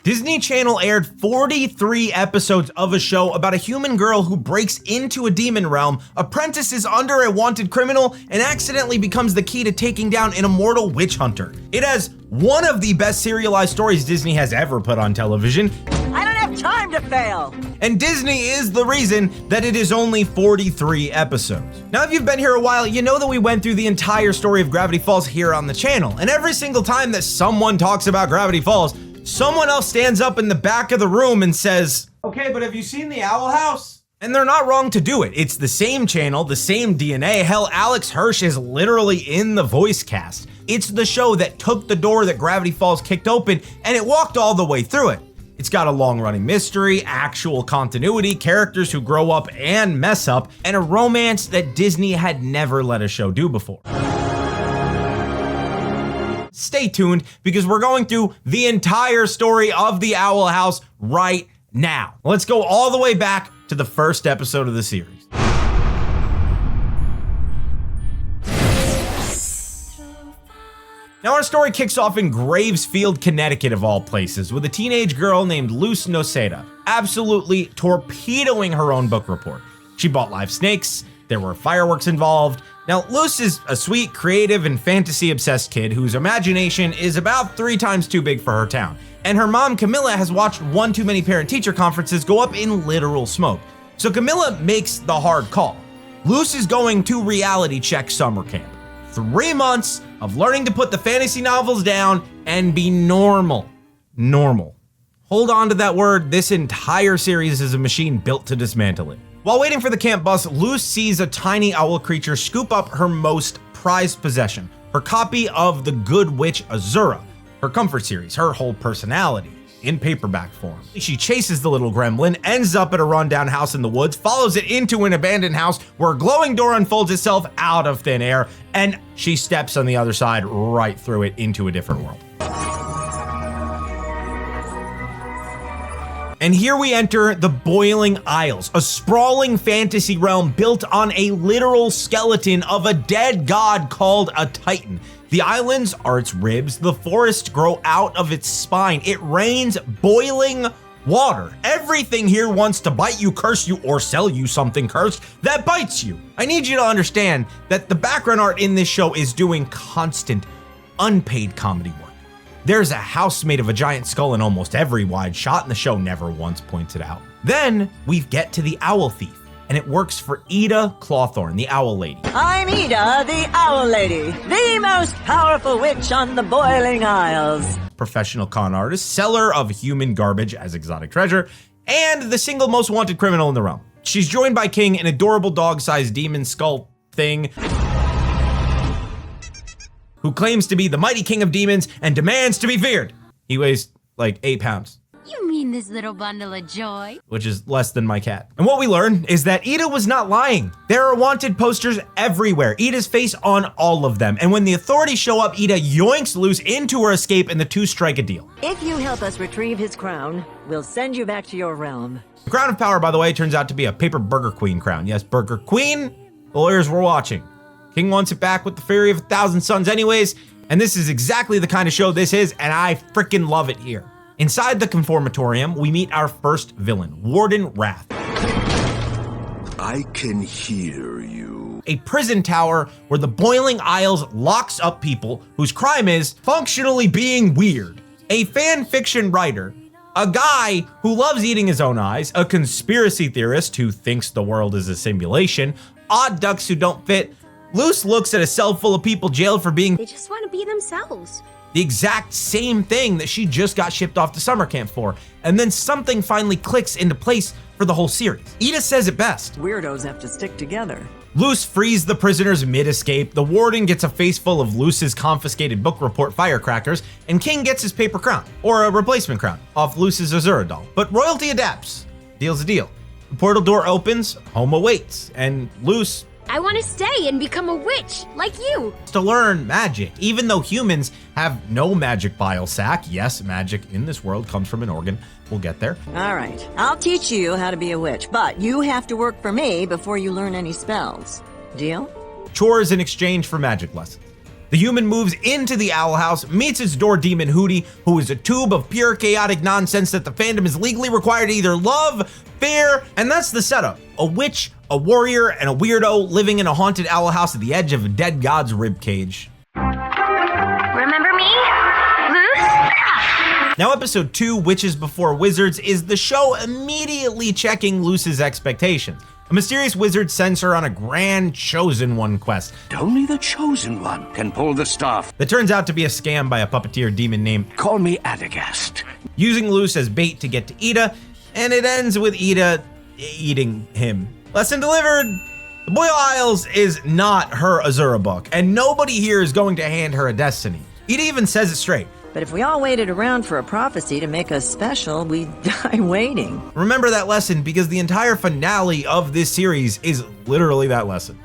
Disney Channel aired 43 episodes of a show about a human girl who breaks into a demon realm, apprentices under a wanted criminal, and accidentally becomes the key to taking down an immortal witch hunter. It has one of the best serialized stories Disney has ever put on television. I don't have time to fail. And Disney is the reason that it is only 43 episodes. Now, if you've been here a while, you know that we went through the entire story of Gravity Falls here on the channel. And every single time that someone talks about Gravity Falls, someone else stands up in the back of the room and says, okay, but have you seen the Owl House? And they're not wrong to do it. It's the same channel, the same DNA. Hell, Alex Hirsch is literally in the voice cast. It's the show that took the door that Gravity Falls kicked open, and it walked all the way through it. It's got a long-running mystery, actual continuity, characters who grow up and mess up, and a romance that Disney had never let a show do before. Stay tuned, because we're going through the entire story of the Owl House right now. Let's go all the way back to the first episode of the series. Now our story kicks off in Gravesfield, Connecticut of all places, with a teenage girl named Luz Noseda, absolutely torpedoing her own book report. She bought live snakes, there were fireworks involved. Now Luz is a sweet, creative, and fantasy-obsessed kid whose imagination is about 3 times too big for her town. And her mom, Camilla, has watched one too many parent-teacher conferences go up in literal smoke. So Camilla makes the hard call. Luz is going to reality check summer camp. 3 months of learning to put the fantasy novels down and be normal. Normal. Hold on to that word. This entire series is a machine built to dismantle it. While waiting for the camp bus, Luz sees a tiny owl creature scoop up her most prized possession, her copy of The Good Witch Azura, her comfort series, her whole personality, in paperback form. She chases the little gremlin, ends up at a rundown house in the woods, follows it into an abandoned house where a glowing door unfolds itself out of thin air, and she steps on the other side right through it into a different world. And here we enter the Boiling Isles, a sprawling fantasy realm built on a literal skeleton of a dead god called a Titan. The islands are its ribs, the forests grow out of its spine, it rains boiling water. Everything here wants to bite you, curse you, or sell you something cursed that bites you. I need you to understand that the background art in this show is doing constant, unpaid comedy work. There's a house made of a giant skull in almost every wide shot, and the show never once points it out. Then we get to the Owl Thief, and it works for Eda Clawthorne, the Owl Lady. I'm Eda, the Owl Lady, the most powerful witch on the Boiling Isles. Professional con artist, seller of human garbage as exotic treasure, and the single most wanted criminal in the realm. She's joined by King, an adorable dog-sized demon skull thing, who claims to be the mighty king of demons and demands to be feared. He weighs like 8 pounds. You mean this little bundle of joy? Which is less than my cat. And what we learn is that Eda was not lying. There are wanted posters everywhere, Eda's face on all of them. And when the authorities show up, Eda yoinks Luz into her escape and the two strike a deal. If you help us retrieve his crown, we'll send you back to your realm. The crown of power, by the way, turns out to be a paper Burger Queen crown. Yes, Burger Queen, the lawyers were watching. King wants it back with the Fury of 1,000 Suns anyways, and this is exactly the kind of show this is, and I freaking love it here. Inside the Conformatorium, we meet our first villain, Warden Wrath. I can hear you. A prison tower where the Boiling Isles locks up people whose crime is functionally being weird. A fan fiction writer, a guy who loves eating his own eyes, a conspiracy theorist who thinks the world is a simulation, odd ducks who don't fit. Luz looks at a cell full of people jailed for being They just want to be themselves. the exact same thing that she just got shipped off to summer camp for. And then something finally clicks into place for the whole series. Eda says it best. Weirdos have to stick together. Luz frees the prisoners mid-escape, the warden gets a face full of Luz's confiscated book report firecrackers, and King gets his paper crown, or a replacement crown, off Luz's Azura doll. But royalty adapts. Deal's a deal. The portal door opens, home awaits, and Luz I want to stay and become a witch, like you. to learn magic. Even though humans have no magic bile sac, yes, magic in this world comes from an organ. We'll get there. All right, I'll teach you how to be a witch, but you have to work for me before you learn any spells. Deal? Chores in exchange for magic lessons. The human moves into the owl house, meets its door demon Hootie, who is a tube of pure chaotic nonsense that the fandom is legally required to either love, fear, and that's the setup. A witch, a warrior, and a weirdo living in a haunted owl house at the edge of a dead god's ribcage. Remember me? Luz? Now, episode 2, Witches Before Wizards, is the show immediately checking Luz's expectations. A mysterious wizard sends her on a grand Chosen One quest. Only the Chosen One can pull the staff. That turns out to be a scam by a puppeteer demon named Call me Adagast. using Luz as bait to get to Eda, and it ends with Eda eating him. Lesson delivered! The Boyle Isles is not her Azura book, and nobody here is going to hand her a destiny. Eda even says it straight. But if we all waited around for a prophecy to make us special, we'd die waiting. Remember that lesson, because the entire finale of this series is literally that lesson.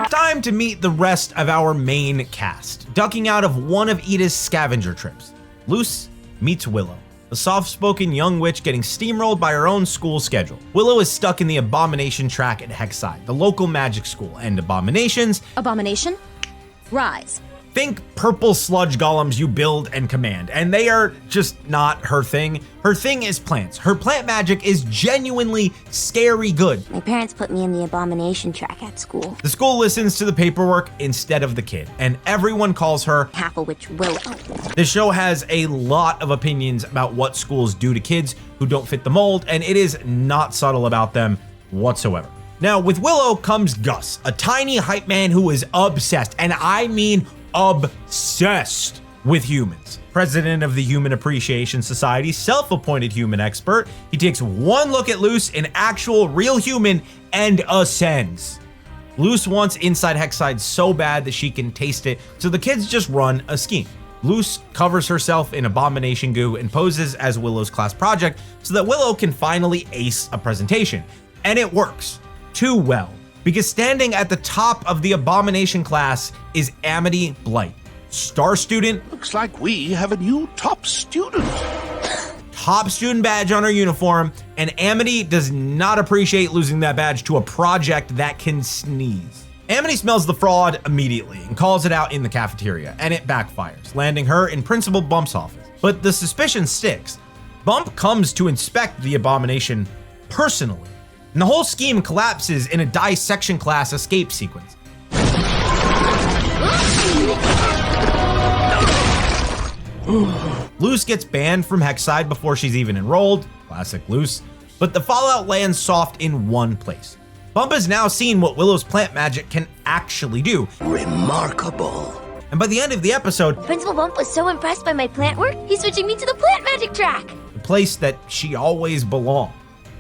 Time to meet the rest of our main cast, ducking out of one of Eda's scavenger trips. Luz meets Willow, a soft-spoken young witch getting steamrolled by her own school schedule. Willow is stuck in the Abomination track at Hexside, the local magic school, and abominations... Abomination? Rise. Think purple sludge golems you build and command, and they are just not her thing. Her thing is plants. Her plant magic is genuinely scary good. My parents put me in the Abomination track at school. The school listens to the paperwork instead of the kid, and everyone calls her Half a witch Willow. This show has a lot of opinions about what schools do to kids who don't fit the mold, and it is not subtle about them whatsoever. Now, with Willow comes Gus, a tiny hype man who is obsessed, and I mean obsessed with humans. President of the Human Appreciation Society, self-appointed human expert, he takes one look at Luz, an actual real human, and ascends. Luz wants inside Hexside so bad that she can taste it, so the kids just run a scheme. Luz covers herself in abomination goo and poses as Willow's class project so that Willow can finally ace a presentation. And it works. Too well. Because standing at the top of the abomination class is Amity Blight, star student. Looks like we have a new top student. Top student badge on her uniform, and Amity does not appreciate losing that badge to a project that can sneeze. Amity smells the fraud immediately and calls it out in the cafeteria, and it backfires, landing her in Principal Bump's office. But the suspicion sticks. Bump comes to inspect the abomination personally, and the whole scheme collapses in a dissection class escape sequence. Luz gets banned from Hexside before she's even enrolled, classic Luz, but the fallout lands soft in one place. Bump has now seen what Willow's plant magic can actually do. Remarkable. And by the end of the episode, Principal Bump was so impressed by my plant work, he's switching me to the plant magic track. the place that she always belonged.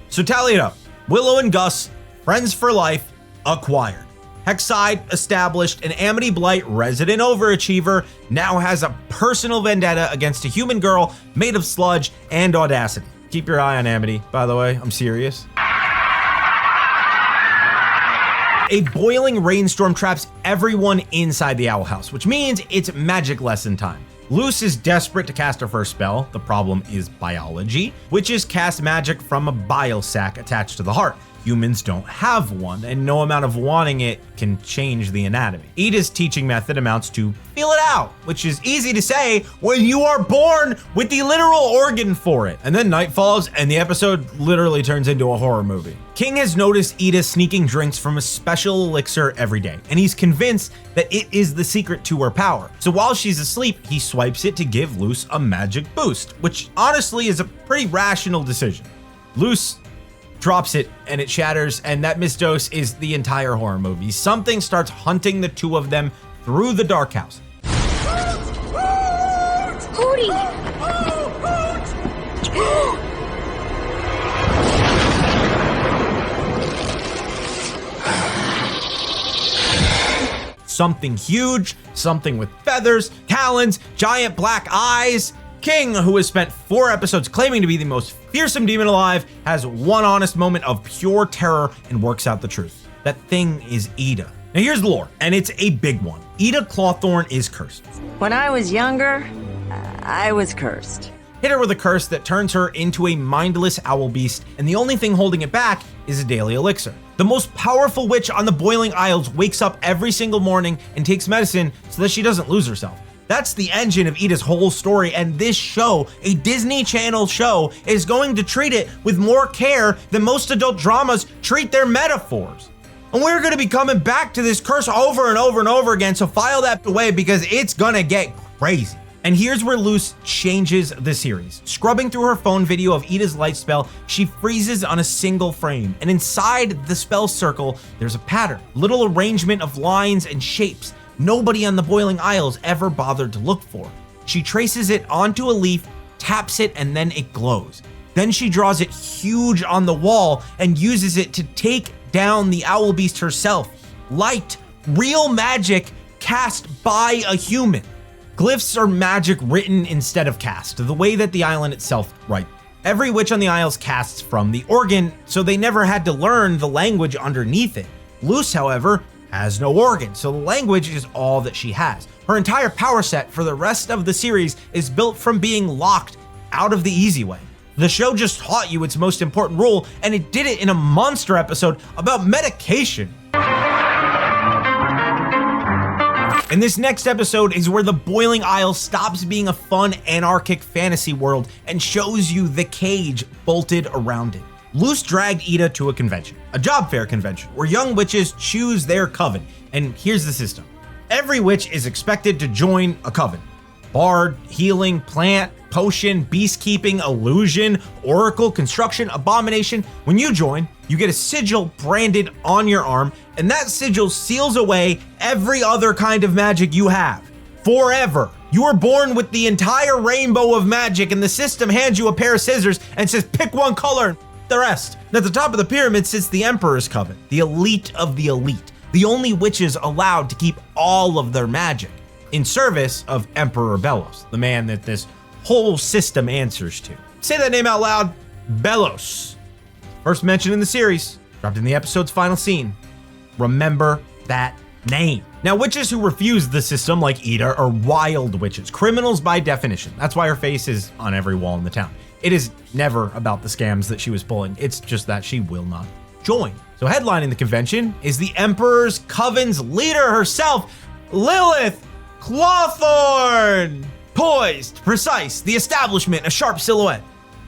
So tally it up. Willow and Gus, friends for life, acquired. Hexside established, and Amity Blight, resident overachiever, now has a personal vendetta against a human girl made of sludge and audacity. Keep your eye on Amity, by the way, I'm serious. A boiling rainstorm traps everyone inside the owl house, which means it's magic lesson time. Luz is desperate to cast her first spell. The problem is biology, which is cast magic from a bile sac attached to the heart. Humans don't have one, and no amount of wanting it can change the anatomy. Eda's teaching method amounts to feel it out, which is easy to say when you are born with the literal organ for it. And then night falls, and the episode literally turns into a horror movie. King has noticed Eda sneaking drinks from a special elixir every day, and he's convinced that it is the secret to her power. So while she's asleep, he swipes it to give Luz a magic boost, which honestly is a pretty rational decision. Luz drops it and it shatters, and that misdose is the entire horror movie. Something starts hunting the two of them through the dark house. Hootie! Something huge, something with feathers, talons, giant black eyes. King, who has spent 4 episodes claiming to be the most fearsome demon alive, has one honest moment of pure terror and works out the truth. That thing is Eda. Now here's the lore, and it's a big one. Eda Clawthorn is cursed. When I was younger, I was cursed. Hit her with a curse that turns her into a mindless owl beast, and the only thing holding it back is a daily elixir. The most powerful witch on the Boiling Isles wakes up every single morning and takes medicine so that she doesn't lose herself. That's the engine of Eda's whole story, and this show, a Disney Channel show, is going to treat it with more care than most adult dramas treat their metaphors. And we're going to be coming back to this curse over and over and over again, so file that away because it's gonna get crazy. And here's where Luz changes the series. Scrubbing through her phone video of Eda's light spell, she freezes on a single frame, and inside the spell circle, there's a pattern, little arrangement of lines and shapes nobody on the Boiling Isles ever bothered to look for. She traces it onto a leaf, taps it, and then it glows. Then she draws it huge on the wall and uses it to take down the owl beast herself. Light, real magic cast by a human. Glyphs are magic written instead of cast, the way that the island itself writes. Every witch on the Isles casts from the organ, so they never had to learn the language underneath it. Luz, however, has no organ, so the language is all that she has. Her entire power set for the rest of the series is built from being locked out of the easy way. The show just taught you its most important rule, and it did it in a monster episode about medication. And this next episode is where the Boiling Isles stops being a fun, anarchic fantasy world and shows you the cage bolted around it. Luz dragged Eda to a convention, a job fair convention, where young witches choose their coven. And here's the system. Every witch is expected to join a coven. Bard, healing, plant, potion, beastkeeping, illusion, oracle, construction, abomination. When you join, you get a sigil branded on your arm, and that sigil seals away every other kind of magic you have. Forever. You are born with the entire rainbow of magic, and the system hands you a pair of scissors and says, pick one color and the rest. And at the top of the pyramid sits the Emperor's Coven, the elite of the elite, the only witches allowed to keep all of their magic, in service of Emperor Belos, the man that this whole system answers to. Say that name out loud, Belos. First mentioned in the series, dropped in the episode's final scene. Remember that name. Now, witches who refuse the system, like Eda, are wild witches, criminals by definition. That's why her face is on every wall in the town. It is never about the scams that she was pulling. It's just that she will not join. So headlining the convention is the Emperor's Coven's leader herself, Lilith Clawthorn. Poised, precise, the establishment, a sharp silhouette.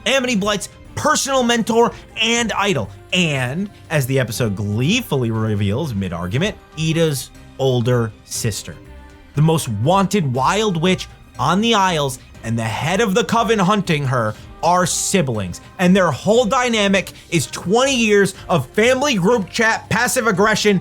Amity Blight's personal mentor and idol. And, as the episode gleefully reveals mid-argument, Eda's older sister. The most wanted wild witch on the Isles and the head of the Coven hunting her are siblings, and their whole dynamic is 20 years of family group chat passive aggression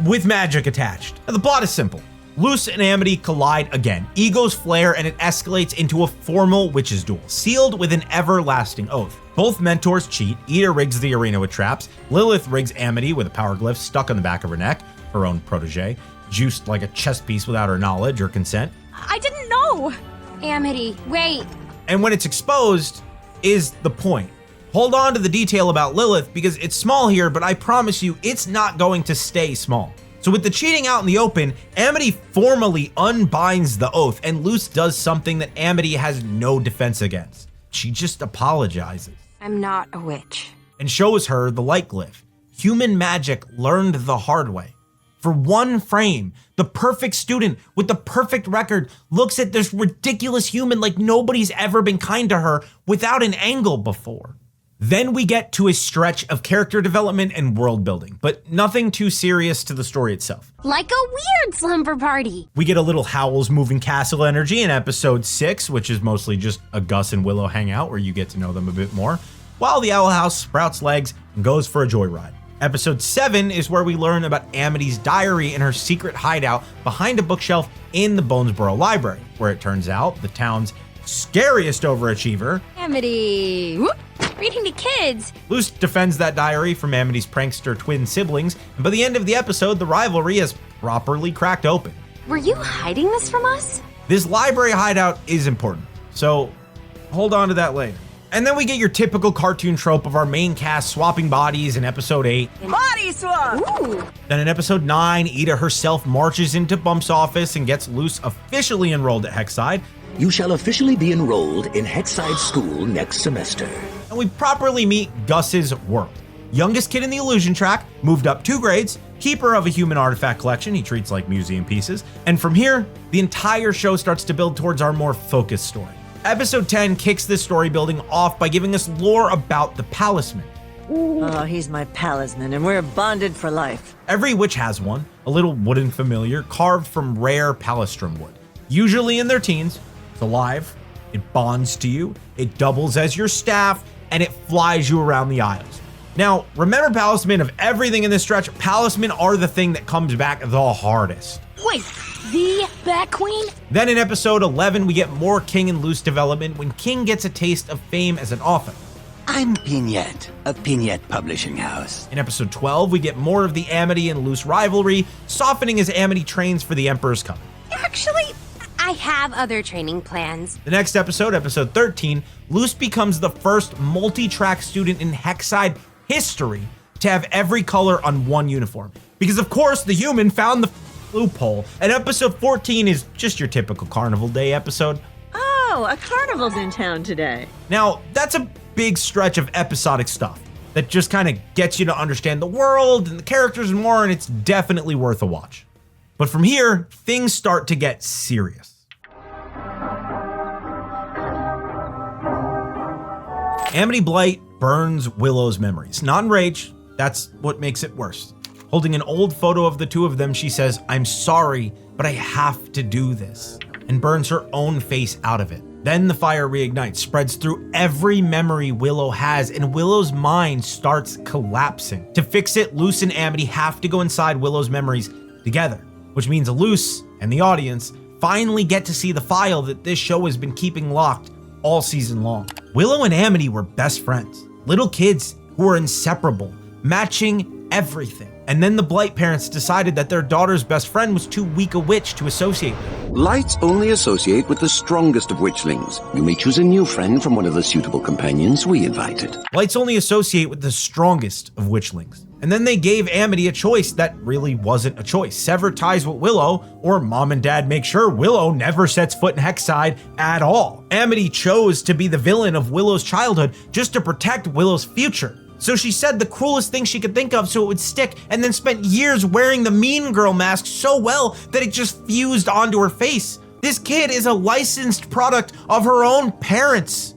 with magic attached. And the plot is simple. Luz and Amity collide again. Egos flare and it escalates into a formal witches duel, sealed with an everlasting oath. Both mentors cheat. Eda rigs the arena with traps. Lilith rigs Amity with a power glyph stuck on the back of her neck, her own protege, juiced like a chess piece without her knowledge or consent. I didn't know! Amity, wait. And when it's exposed is the point. Hold on to the detail about Lilith because it's small here, but I promise you it's not going to stay small. So with the cheating out in the open, Amity formally unbinds the oath, and Luz does something that Amity has no defense against. She just apologizes. I'm not a witch. And shows her the light glyph. Human magic learned the hard way. For one frame, the perfect student with the perfect record looks at this ridiculous human like nobody's ever been kind to her without an angle before. Then we get to a stretch of character development and world building, but nothing too serious to the story itself. Like a weird slumber party. We get a little Howl's Moving Castle energy in episode 6, which is mostly just a Gus and Willow hangout where you get to know them a bit more, while the Owl House sprouts legs and goes for a joyride. Episode 7 is where we learn about Amity's diary in her secret hideout behind a bookshelf in the Bonesboro Library, where it turns out the town's scariest overachiever, Amity, whoop, reading to kids. Luz defends that diary from Amity's prankster twin siblings, and by the end of the episode, the rivalry is properly cracked open. Were you hiding this from us? This library hideout is important, so hold on to that later. And then we get your typical cartoon trope of our main cast swapping bodies in episode 8. Body swap! Ooh. Then in episode 9, Eda herself marches into Bump's office and gets Luz officially enrolled at Hexside. You shall officially be enrolled in Hexside School next semester. And we properly meet Gus's world. youngest kid in the illusion track, moved up 2 grades, keeper of a human artifact collection he treats like museum pieces, and from here, the entire show starts to build towards our more focused story. Episode 10 kicks this story building off by giving us lore about the Palisman. Oh, he's my palisman, and we're bonded for life. Every witch has one, a little wooden familiar carved from rare palistrum wood. Usually in their teens, it's alive, it bonds to you, it doubles as your staff, and it flies you around the aisles. Now, remember Palisman, of everything in this stretch, Palisman are the thing that comes back the hardest. Wait, the Bat Queen? Then in episode 11, we get more King and Luz development when King gets a taste of fame as an author. I'm Pignette of Pignette Publishing House. In episode 12, we get more of the Amity and Luz rivalry, softening as Amity trains for the Emperor's Coven. Actually, I have other training plans. The next episode, episode 13, Luz becomes the first multi-track student in Hexside history to have every color on one uniform. Because of course, the human found the loophole, and episode 14 is just your typical Carnival Day episode. Oh, a carnival's in town today. Now, that's a big stretch of episodic stuff that just kind of gets you to understand the world and the characters and more, and it's definitely worth a watch. But from here, things start to get serious. Amity Blight burns Willow's memories. Not in rage, that's what makes it worse. Holding an old photo of the two of them, she says, "I'm sorry, but I have to do this," and burns her own face out of it. Then the fire reignites, spreads through every memory Willow has, and Willow's mind starts collapsing. To fix it, Luz and Amity have to go inside Willow's memories together, which means Luz and the audience finally get to see the file that this show has been keeping locked all season long. Willow and Amity were best friends, little kids who were inseparable, matching everything. And then the Blight parents decided that their daughter's best friend was too weak a witch to associate with. Blights only associate with the strongest of witchlings. You may choose a new friend from one of the suitable companions we invited. Blights only associate with the strongest of witchlings. And then they gave Amity a choice that really wasn't a choice. Sever ties with Willow, or mom and dad make sure Willow never sets foot in Hexside at all. Amity chose to be the villain of Willow's childhood just to protect Willow's future. So she said the cruelest thing she could think of so it would stick, and then spent years wearing the mean girl mask so well that it just fused onto her face. This kid is a licensed product of her own parents.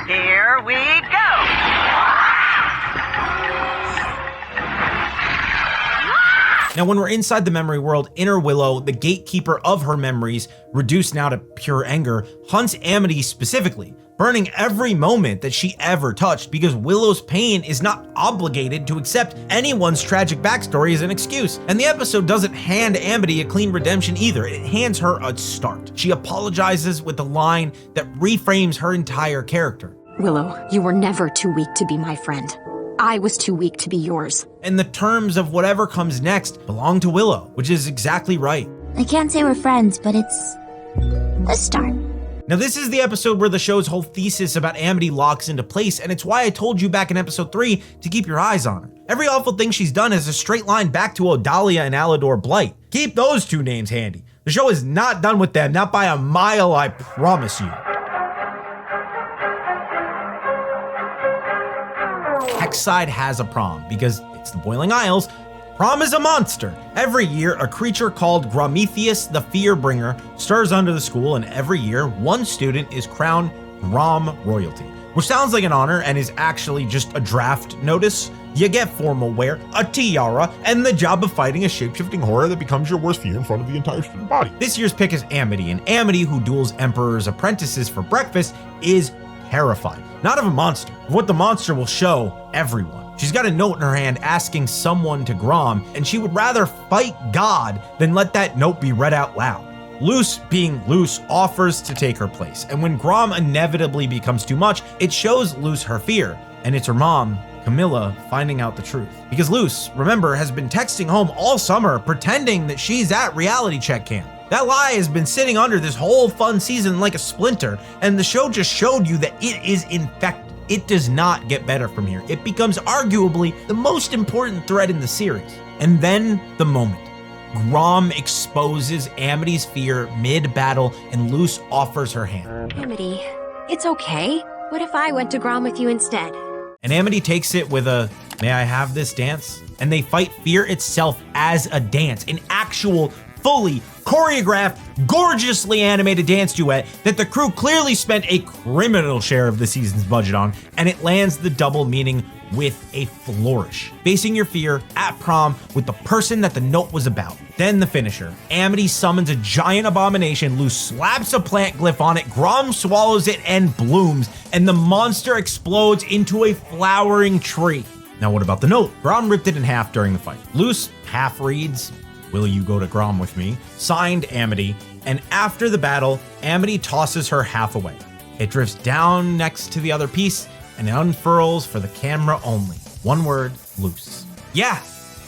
Here we go. Now, when we're inside the memory world, inner Willow, the gatekeeper of her memories, reduced now to pure anger, hunts Amity specifically, burning every moment that she ever touched because Willow's pain is not obligated to accept anyone's tragic backstory as an excuse. And the episode doesn't hand Amity a clean redemption either, it hands her a start. She apologizes with a line that reframes her entire character. Willow, you were never too weak to be my friend. I was too weak to be yours. And the terms of whatever comes next belong to Willow, which is exactly right. I can't say we're friends, but it's a start. Now, this is the episode where the show's whole thesis about Amity locks into place, and it's why I told you back in episode 3 to keep your eyes on her. Every awful thing she's done is a straight line back to Odalia and Alador Blight. Keep those two names handy. The show is not done with them, not by a mile, I promise you. Hexside has a prom because it's the Boiling Isles. Prom is a monster. Every year, a creature called Grometheus the Fearbringer stirs under the school, and every year, one student is crowned Grom royalty, which sounds like an honor and is actually just a draft notice. You get formal wear, a tiara, and the job of fighting a shapeshifting horror that becomes your worst fear in front of the entire student body. This year's pick is Amity, and Amity, who duels Emperor's apprentices for breakfast, is terrified. Not of a monster, of what the monster will show everyone. She's got a note in her hand asking someone to Grom, and she would rather fight God than let that note be read out loud. Luz, being Luz, offers to take her place, and when Grom inevitably becomes too much, it shows Luz her fear, and it's her mom, Camilla, finding out the truth. Because Luz, remember, has been texting home all summer pretending that she's at reality check camp. That lie has been sitting under this whole fun season like a splinter, and the show just showed you that it is infected. It does not get better from here. It becomes arguably the most important thread in the series. And then the moment. Grom exposes Amity's fear mid-battle, and Luz offers her hand. Amity, it's okay. What if I went to Grom with you instead? And Amity takes it with a, "May I have this dance?" And they fight fear itself as a dance, an actual, fully choreographed, gorgeously animated dance duet that the crew clearly spent a criminal share of the season's budget on, and it lands the double meaning with a flourish. Facing your fear at prom with the person that the note was about. Then the finisher. Amity summons a giant abomination, Luz slaps a plant glyph on it, Grom swallows it and blooms, and the monster explodes into a flowering tree. Now what about the note? Grom ripped it in half during the fight. Luz half reads, "Will you go to Grom with me?" Signed, Amity. And after the battle, Amity tosses her half away. It drifts down next to the other piece and it unfurls for the camera only. One word, loose. Yeah,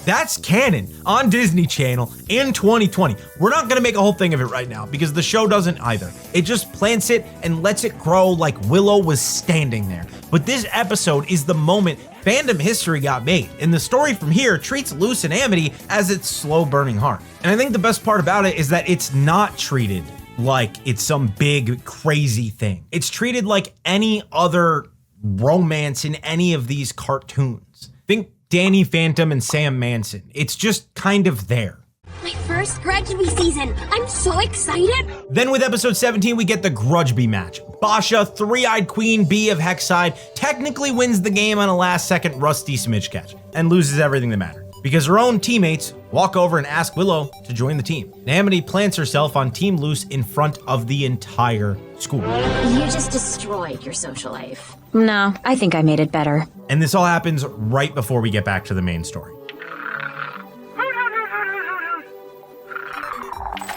that's canon on Disney Channel in 2020. We're not gonna make a whole thing of it right now because the show doesn't either. It just plants it and lets it grow like Willow was standing there. But this episode is the moment fandom history got made, and the story from here treats Luz and Amity as its slow burning heart. And I think the best part about it is that it's not treated like it's some big crazy thing. It's treated like any other romance in any of these cartoons. Think Danny Phantom and Sam Manson. It's just kind of there. My first Grudge-Bee season. I'm so excited. Then with episode 17, we get the Grudge-Bee match. Basha, three-eyed queen bee of Hexside, technically wins the game on a last-second rusty smidge catch and loses everything that mattered because her own teammates walk over and ask Willow to join the team. And Amity plants herself on Team Luz in front of the entire school. You just destroyed your social life. No, I think I made it better. And this all happens right before we get back to the main story.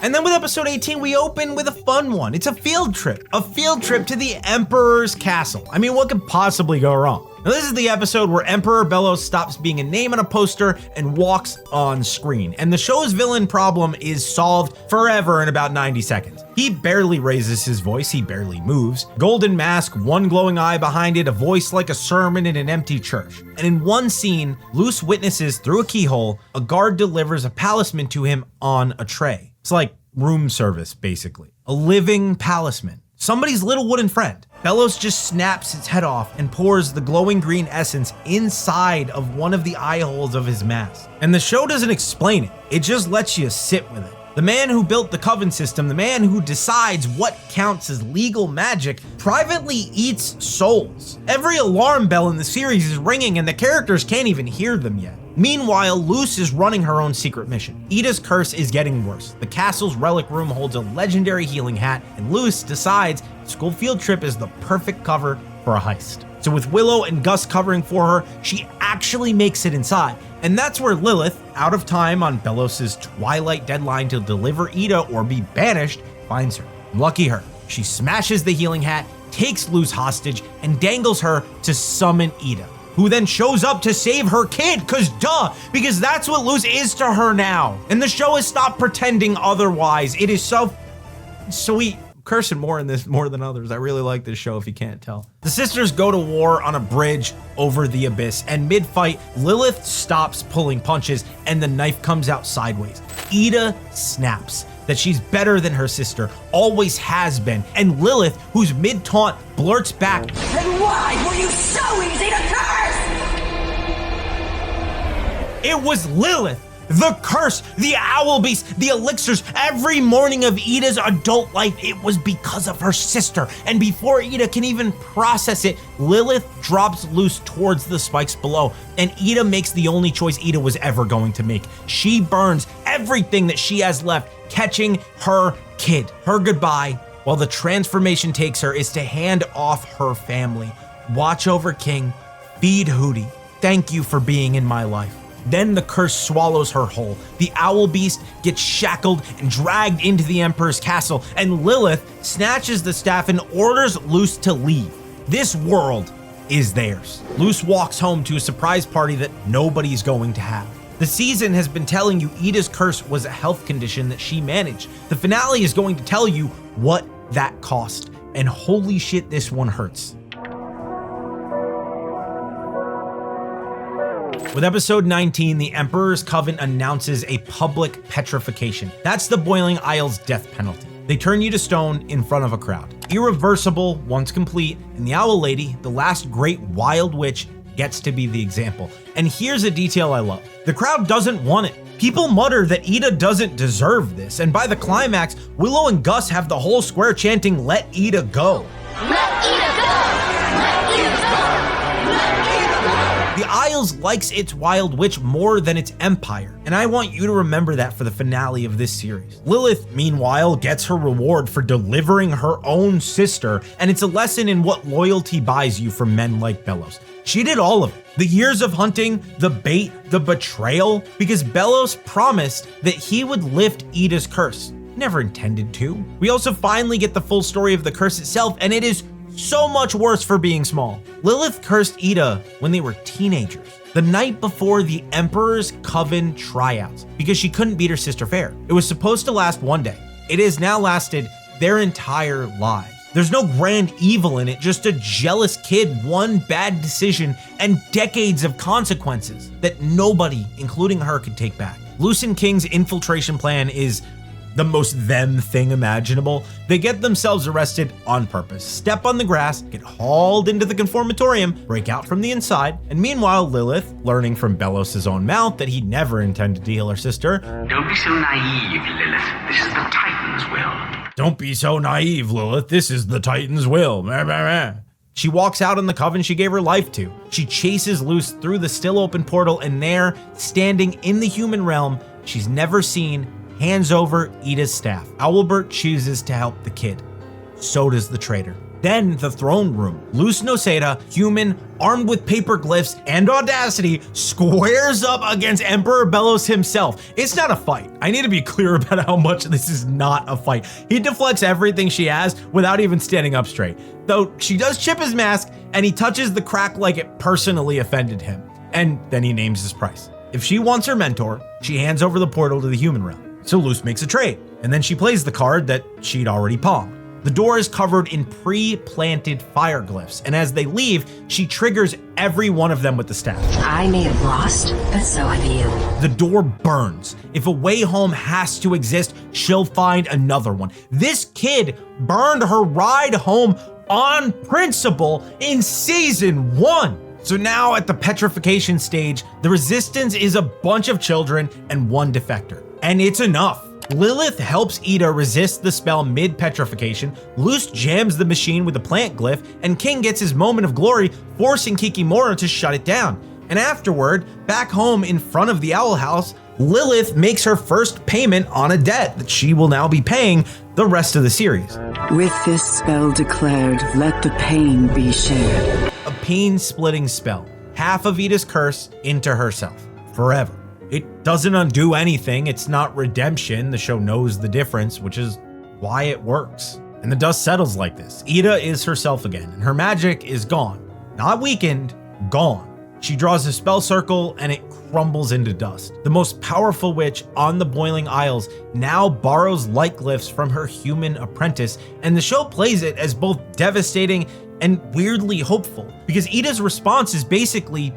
And then with episode 18, we open with a fun one. It's a field trip to the Emperor's castle. I mean, what could possibly go wrong? Now, this is the episode where Emperor Belos stops being a name on a poster and walks on screen. And the show's villain problem is solved forever in about 90 seconds. He barely raises his voice, he barely moves. Golden mask, one glowing eye behind it, a voice like a sermon in an empty church. And in one scene, Luz witnesses through a keyhole, a guard delivers a palisman to him on a tray. It's like room service, basically. A living palisman. Somebody's little wooden friend. Belos just snaps its head off and pours the glowing green essence inside of one of the eye holes of his mask. And the show doesn't explain it. It just lets you sit with it. The man who built the Coven system, the man who decides what counts as legal magic, privately eats souls. Every alarm bell in the series is ringing and the characters can't even hear them yet. Meanwhile, Luz is running her own secret mission. Eda's curse is getting worse. The castle's relic room holds a legendary healing hat, and Luz decides the school field trip is the perfect cover for a heist. So with Willow and Gus covering for her, she actually makes it inside. And that's where Lilith, out of time on Belos' twilight deadline to deliver Eda or be banished, finds her. Lucky her. She smashes the healing hat, takes Luz hostage, and dangles her to summon Eda, who then shows up to save her kid, because that's what Luz is to her now. And the show has stopped pretending otherwise. It is so sweet. I'm cursing more in this more than others. I really like this show if you can't tell. The sisters go to war on a bridge over the abyss, and mid-fight, Lilith stops pulling punches and the knife comes out sideways. Eda snaps that she's better than her sister, always has been, and Lilith, who's mid-taunt, blurts back, Then why were you so easy to curse? it was Lilith! The curse, the owl beast, the elixirs, every morning of Eda's adult life, it was because of her sister. And before Eda can even process it, Lilith drops Luz towards the spikes below, and Eda makes the only choice Eda was ever going to make. She burns everything that she has left, catching her kid, her goodbye, while the transformation takes her is to hand off her family. Watch over King, feed Hootie. Thank you for being in my life. Then the curse swallows her whole. The owl beast gets shackled and dragged into the Emperor's castle, and Lilith snatches the staff and orders Luz to leave. This world is theirs. Luz walks home to a surprise party that nobody's going to have. The season has been telling you Eda's curse was a health condition that she managed. The finale is going to tell you what that cost. And holy shit, this one hurts. With episode 19, the Emperor's Coven announces a public petrification. That's the Boiling Isle's death penalty. They turn you to stone in front of a crowd. Irreversible once complete, and the Owl Lady, the last great wild witch, gets to be the example. And here's a detail I love. The crowd doesn't want it. People mutter that Eda doesn't deserve this, and by the climax, Willow and Gus have the whole square chanting, "Let Eda go." Let Eda go! Let Eda go! Let Eda go! The Isles likes its Wild Witch more than its Empire, and I want you to remember that for the finale of this series. Lilith, meanwhile, gets her reward for delivering her own sister, and it's a lesson in what loyalty buys you from men like Belos. She did all of it. The years of hunting, the bait, the betrayal, because Belos promised that he would lift Eda's curse. Never intended to. We also finally get the full story of the curse itself, and it is so much worse for being small. Lilith cursed Eda when they were teenagers, the night before the Emperor's Coven tryouts, because she couldn't beat her sister fair. It was supposed to last one day. It has now lasted their entire lives. There's no grand evil in it, just a jealous kid, one bad decision, and decades of consequences that nobody, including her, could take back. Luz and King's infiltration plan is the most them thing imaginable. They get themselves arrested on purpose, step on the grass, get hauled into the conformatorium, break out from the inside, and meanwhile Lilith, learning from Belos' own mouth that he never intended to heal her sister. Don't be so naive, Lilith. This is the Titan's will. Don't be so naive, Lilith. This is the Titan's will. She walks out on the Coven she gave her life to. She chases Luz through the still open portal, and there, standing in the human realm she's never seen, hands over Eda's staff. Owlbert chooses to help the kid. So does the traitor. Then the throne room. Luz Noseda, human, armed with paper glyphs and audacity, squares up against Emperor Belos himself. It's not a fight. I need to be clear about how much this is not a fight. He deflects everything she has without even standing up straight. Though she does chip his mask, and he touches the crack like it personally offended him. And then he names his price. If she wants her mentor, she hands over the portal to the human realm. So Luz makes a trade, and then she plays the card that she'd already palmed. The door is covered in pre-planted fire glyphs, and as they leave, she triggers every one of them with the staff. I may have lost, but so have you. The door burns. If a way home has to exist, she'll find another one. This kid burned her ride home on principle in season 1. So now at the petrification stage, the resistance is a bunch of children and one defector. And it's enough. Lilith helps Eda resist the spell mid-petrification, Luz jams the machine with a plant glyph, and King gets his moment of glory, forcing Kikimora to shut it down. And afterward, back home in front of the Owl House, Lilith makes her first payment on a debt that she will now be paying the rest of the series. With this spell declared, let the pain be shared. A pain-splitting spell. Half of Eda's curse into herself. Forever. It doesn't undo anything. It's not redemption. The show knows the difference, which is why it works. And the dust settles like this. Eda is herself again, and her magic is gone. Not weakened, gone. She draws a spell circle and it crumbles into dust. The most powerful witch on the Boiling Isles now borrows light glyphs from her human apprentice, and the show plays it as both devastating and weirdly hopeful, because Eda's response is basically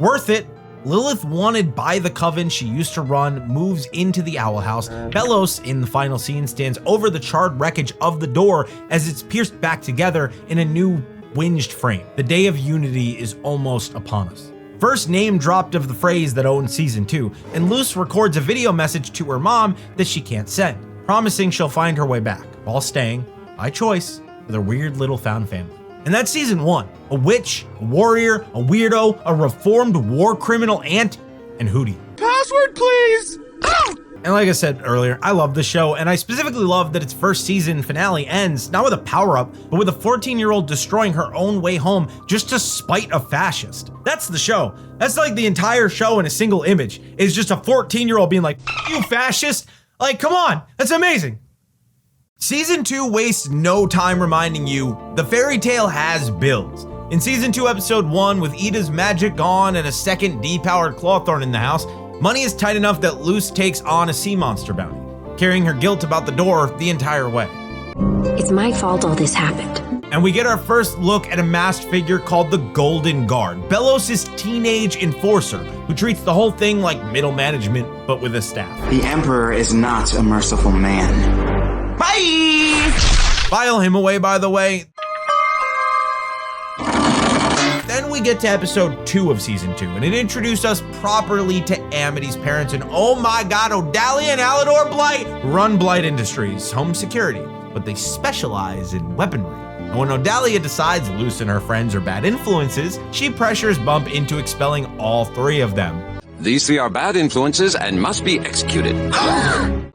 worth it. Lilith, wanted by the Coven she used to run, moves into the Owl House. Belos, in the final scene, stands over the charred wreckage of the door as it's pierced back together in a new winged frame. The day of unity is almost upon us. First name dropped of the phrase that owns season 2, and Luz records a video message to her mom that she can't send, promising she'll find her way back, while staying, by choice, with her weird little found family. And that's season 1. A witch, a warrior, a weirdo, a reformed war criminal aunt, and Hootie. Password, please! And like I said earlier, I love the show, and I specifically love that its first season finale ends not with a power-up, but with a 14-year-old destroying her own way home just to spite a fascist. That's the show. That's like the entire show in a single image. It's just a 14-year-old being like, "You fascist!" Like, come on, that's amazing. Season 2 wastes no time reminding you the fairy tale has bills. In Season 2, Episode 1, with Eda's magic gone and a second depowered Clawthorn in the house, money is tight enough that Luz takes on a sea monster bounty, carrying her guilt about the door the entire way. It's my fault all this happened. And we get our first look at a masked figure called the Golden Guard, Belos' teenage enforcer, who treats the whole thing like middle management, but with a staff. The Emperor is not a merciful man. Bye! File him away, by the way. Then we get to episode 2 of season 2, and it introduced us properly to Amity's parents, and oh my god, Odalia and Alador Blight run Blight Industries, home security, but they specialize in weaponry. And when Odalia decides Luz and her friends are bad influences, she pressures Bump into expelling all 3 of them. These 3 are bad influences and must be executed.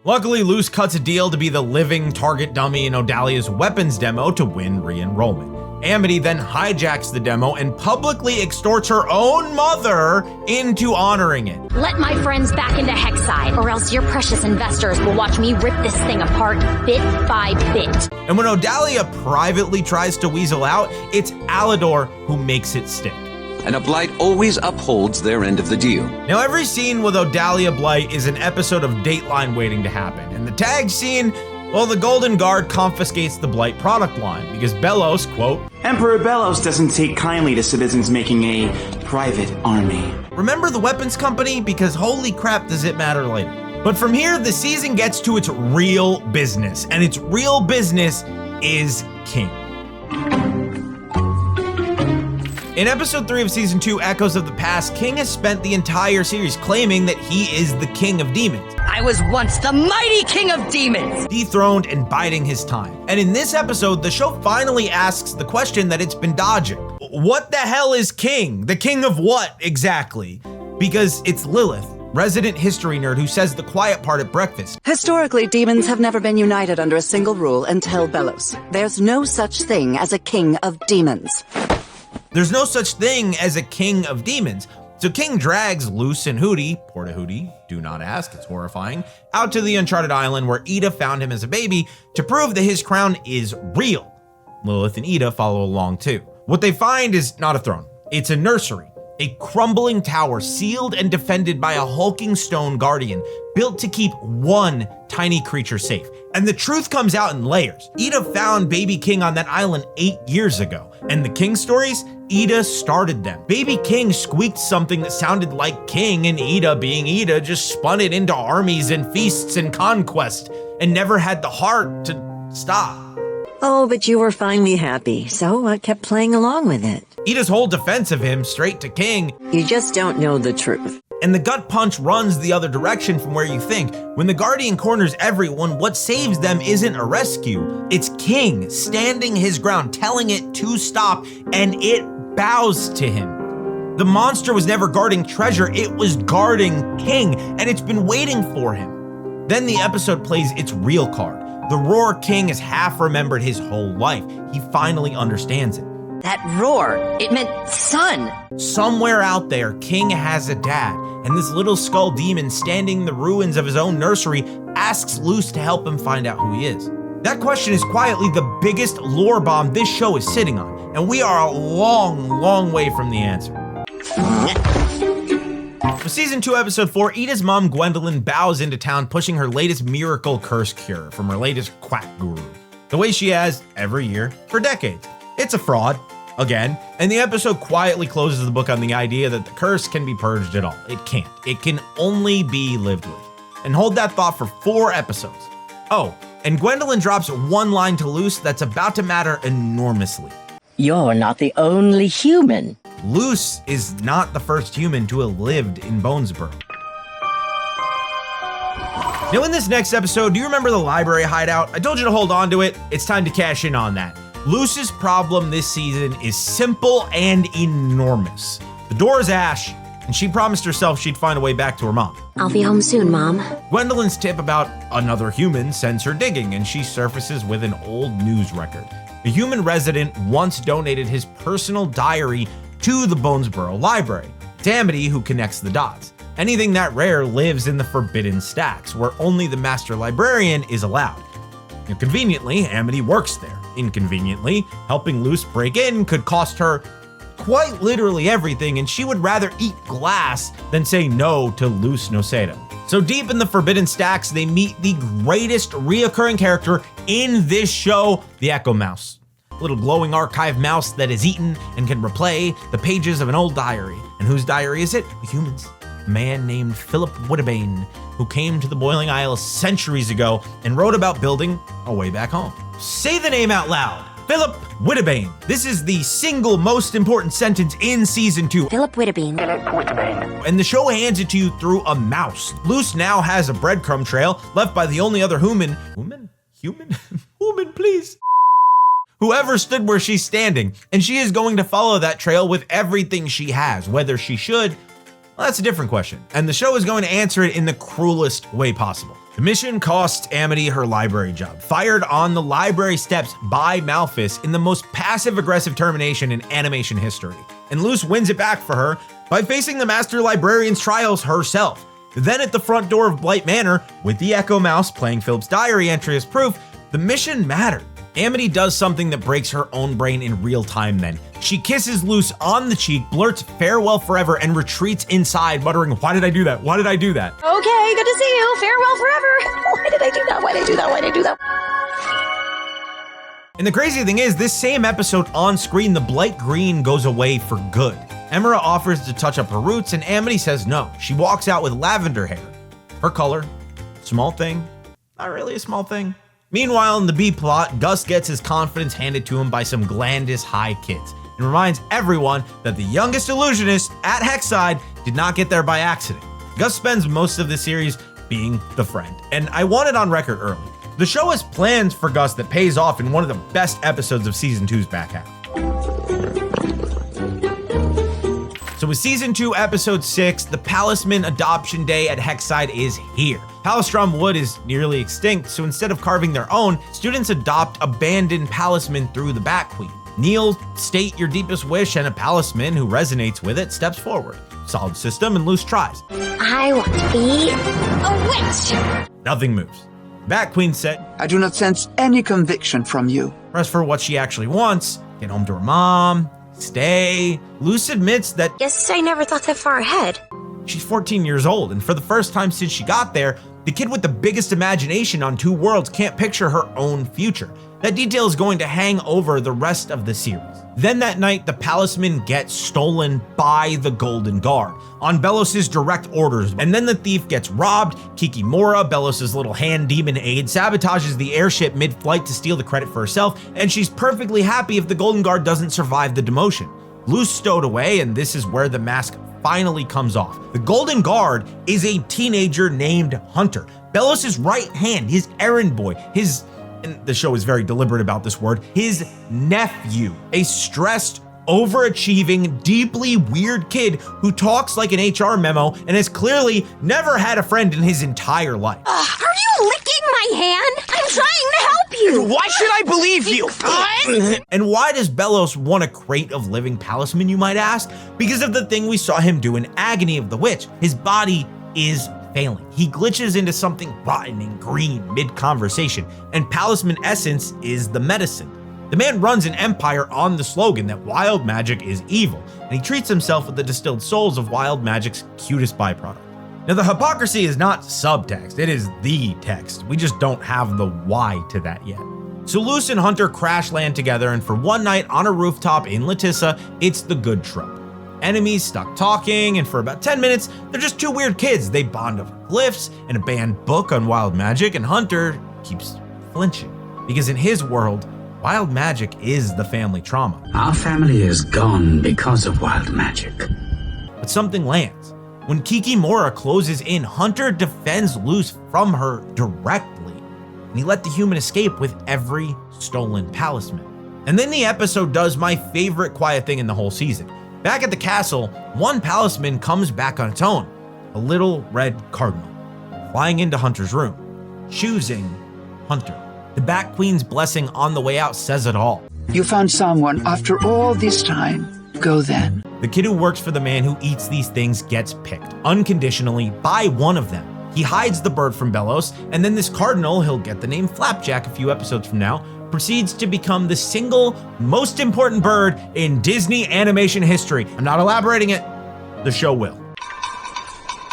Luckily, Luz cuts a deal to be the living target dummy in Odalia's weapons demo to win re-enrollment. Amity then hijacks the demo and publicly extorts her own mother into honoring it. Let my friends back into Hexside, or else your precious investors will watch me rip this thing apart bit by bit. And when Odalia privately tries to weasel out, it's Alador who makes it stick. And a Blight always upholds their end of the deal. Now, every scene with Odalia Blight is an episode of Dateline waiting to happen. And the tag scene, well, the Golden Guard confiscates the Blight product line because Belos, quote, Emperor Belos doesn't take kindly to citizens making a private army. remember the weapons company? Because holy crap, does it matter later. But from here, the season gets to its real business, and its real business is King. In episode 3 of season 2, Echoes of the Past, King has spent the entire series claiming that he is the king of demons. I was once the mighty king of demons. Dethroned and biding his time. And in this episode, the show finally asks the question that it's been dodging. What the hell is King? The king of what exactly? Because it's Lilith, resident history nerd, who says the quiet part at breakfast. Historically, demons have never been united under a single rule until Belos. There's no such thing as a king of demons. There's no such thing as a king of demons. So King drags Luz and Hootie, Porta Hootie, do not ask, it's horrifying, out to the Uncharted Island where Eda found him as a baby to prove that his crown is real. Lilith and Eda follow along too. What they find is not a throne, it's a nursery. A crumbling tower sealed and defended by a hulking stone guardian built to keep one tiny creature safe. And the truth comes out in layers. Eda found Baby King on that island 8 years ago. And the King stories, Eda started them. Baby King squeaked something that sounded like King, and Eda, being Eda, just spun it into armies and feasts and conquest and never had the heart to stop. Oh, but you were finally happy, so I kept playing along with it. Eda's whole defense of him, straight to King. You just don't know the truth. And the gut punch runs the other direction from where you think. When the Guardian corners everyone, what saves them isn't a rescue. It's King standing his ground, telling it to stop, and it bows to him. The monster was never guarding treasure, it was guarding King, and it's been waiting for him. Then the episode plays its real card. The Roar King has half remembered his whole life. He finally understands it. That roar, it meant son. Somewhere out there, King has a dad, and this little skull demon standing in the ruins of his own nursery asks Luz to help him find out who he is. That question is quietly the biggest lore bomb this show is sitting on, and we are a long, long way from the answer. For season 2, episode 4, Eda's mom Gwendolyn bows into town pushing her latest miracle curse cure from her latest quack guru, the way she has every year for decades. It's a fraud, again, and the episode quietly closes the book on the idea that the curse can be purged at all. It can't. It can only be lived with. And hold that thought for 4 episodes. Oh, and Gwendolyn drops one line to Luz that's about to matter enormously. You're not the only human. Luz is not the first human to have lived in Bonesboro. Now in this next episode, do you remember the library hideout? I told you to hold on to it. It's time to cash in on that. Luz's problem this season is simple and enormous. The door is ash, and she promised herself she'd find a way back to her mom. I'll be home soon, Mom. Gwendolyn's tip about another human sends her digging, and she surfaces with an old news record. A human resident once donated his personal diary to the Bonesboro Library. It's Amity who connects the dots. Anything that rare lives in the Forbidden Stacks, where only the Master Librarian is allowed. Now, conveniently, Amity works there. Inconveniently, helping Luz break in could cost her quite literally everything, and she would rather eat glass than say no to Luz Noseda. So deep in the Forbidden Stacks, they meet the greatest reoccurring character in this show, the Echo Mouse. A little glowing archive mouse that is eaten and can replay the pages of an old diary. And whose diary is it? A human's. A man named Philip Woodabane, who came to the Boiling Isle centuries ago and wrote about building a way back home. Say the name out loud. Philip Whittabane. This is the single most important sentence in season 2. Philip Whittabane. And the show hands it to you through a mouse. Luz now has a breadcrumb trail left by the only other human, please. Whoever stood where she's standing, and she is going to follow that trail with everything she has. Whether she should, well, that's a different question. And the show is going to answer it in the cruelest way possible. The mission costs Amity her library job, fired on the library steps by Malphus in the most passive-aggressive termination in animation history. And Luz wins it back for her by facing the Master Librarian's trials herself. Then at the front door of Blight Manor, with the Echo Mouse playing Philip's diary entry as proof, the mission mattered. Amity does something that breaks her own brain in real time then. She kisses Luz on the cheek, blurts farewell forever, and retreats inside, muttering, "Why did I do that? Why did I do that?" Okay, good to see you. Farewell forever. Why did I do that? Why did I do that? Why did I do that? And the crazy thing is, this same episode on screen, the Blight Green goes away for good. Emira offers to touch up her roots, and Amity says no. She walks out with lavender hair. Her color, small thing, not really a small thing. Meanwhile, in the B plot, Gus gets his confidence handed to him by some Glandis High kids and reminds everyone that the youngest illusionist at Hexside did not get there by accident. Gus spends most of the series being the friend, and I want it on record early. The show has plans for Gus that pays off in one of the best episodes of Season 2's back half. So with Season 2, Episode 6, the Palisman Adoption Day at Hexside is here. Palistrom wood is nearly extinct, so instead of carving their own, students adopt abandoned Palisman through the Bat Queen. Kneel, state your deepest wish, and a Palisman who resonates with it steps forward. Solid system, and Luz tries. I want to be a witch. Nothing moves. Bat Queen said, I do not sense any conviction from you. As for what she actually wants, get home to her mom, stay. Luz admits that Guess I never thought that far ahead. she's 14 years old, and for the first time since she got there, the kid with the biggest imagination on two worlds can't picture her own future. That detail is going to hang over the rest of the series. Then that night, the Palisman gets stolen by the Golden Guard on Belos' direct orders, and then the thief gets robbed. Kikimora, Belos' little hand demon aide, sabotages the airship mid-flight to steal the credit for herself, and she's perfectly happy if the Golden Guard doesn't survive the demotion. Luz stowed away, and this is where the mask finally comes off. The Golden Guard is a teenager named Hunter, Belos' right hand, his errand boy, his, and the show is very deliberate about this word, his nephew, a stressed, overachieving, deeply weird kid who talks like an HR memo and has clearly never had a friend in his entire life. Are you licking my hand? I'm trying to help you. Why should I believe you? And why does Belos want a crate of living Palisman, you might ask? Because of the thing we saw him do in Agony of the Witch. His body is failing. He glitches into something rotten and green mid-conversation, and Palisman essence is the medicine. The man runs an empire on the slogan that wild magic is evil, and he treats himself with the distilled souls of wild magic's cutest byproduct. Now, the hypocrisy is not subtext, it is the text. We just don't have the why to that yet. So Luz and Hunter crash land together, and for one night on a rooftop in Latissa, it's the good trope. Enemies stuck talking, and for about 10 minutes, they're just two weird kids. They bond over glyphs and a banned book on wild magic, and Hunter keeps flinching. Because in his world, wild magic is the family trauma. Our family is gone because of wild magic. But something lands. When Kikimora closes in, Hunter defends Luz from her directly, and he let the human escape with every stolen Palisman. And then the episode does my favorite quiet thing in the whole season. Back at the castle, one Palisman comes back on its own, a little red cardinal, flying into Hunter's room, choosing Hunter. The Bat Queen's blessing on the way out says it all. You found someone after all this time. Go then. The kid who works for the man who eats these things gets picked, unconditionally, by one of them. He hides the bird from Belos, and then this cardinal, he'll get the name Flapjack a few episodes from now, proceeds to become the single most important bird in Disney animation history. I'm not elaborating it, the show will.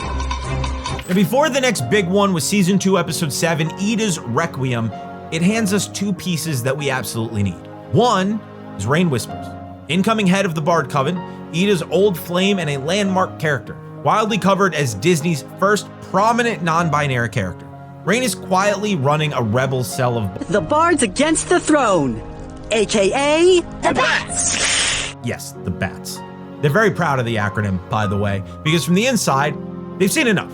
Now, before the next big one with Season 2, Episode 7, Eda's Requiem, it hands us two pieces that we absolutely need. One is Rain Whispers, incoming head of the Bard Coven, Eda's old flame and a landmark character, wildly covered as Disney's first prominent non-binary character. Rain is quietly running a rebel cell of The bards against the throne. aka the Bats. Yes, the Bats. They're very proud of the acronym, by the way, because from the inside, they've seen enough.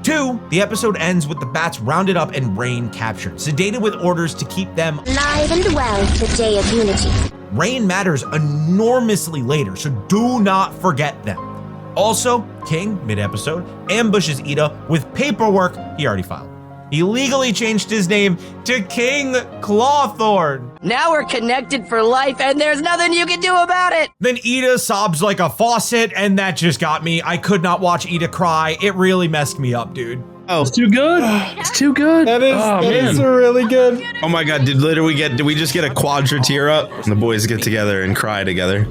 2, the episode ends with the Bats rounded up and Rain captured, sedated with orders to keep them Live and well for the Day of Unity. Rain matters enormously later, so do not forget them. Also, King, mid-episode, ambushes Eda with paperwork he already filed. He legally changed his name to King Clawthorn. Now we're connected for life, and there's nothing you can do about it. Then Eda sobs like a faucet, and that just got me. I could not watch Eda cry. It really messed me up, dude. Oh, it's too good. It's too good. That is really good. Oh my god, did we just get a quadra tear up? And the boys get together and cry together.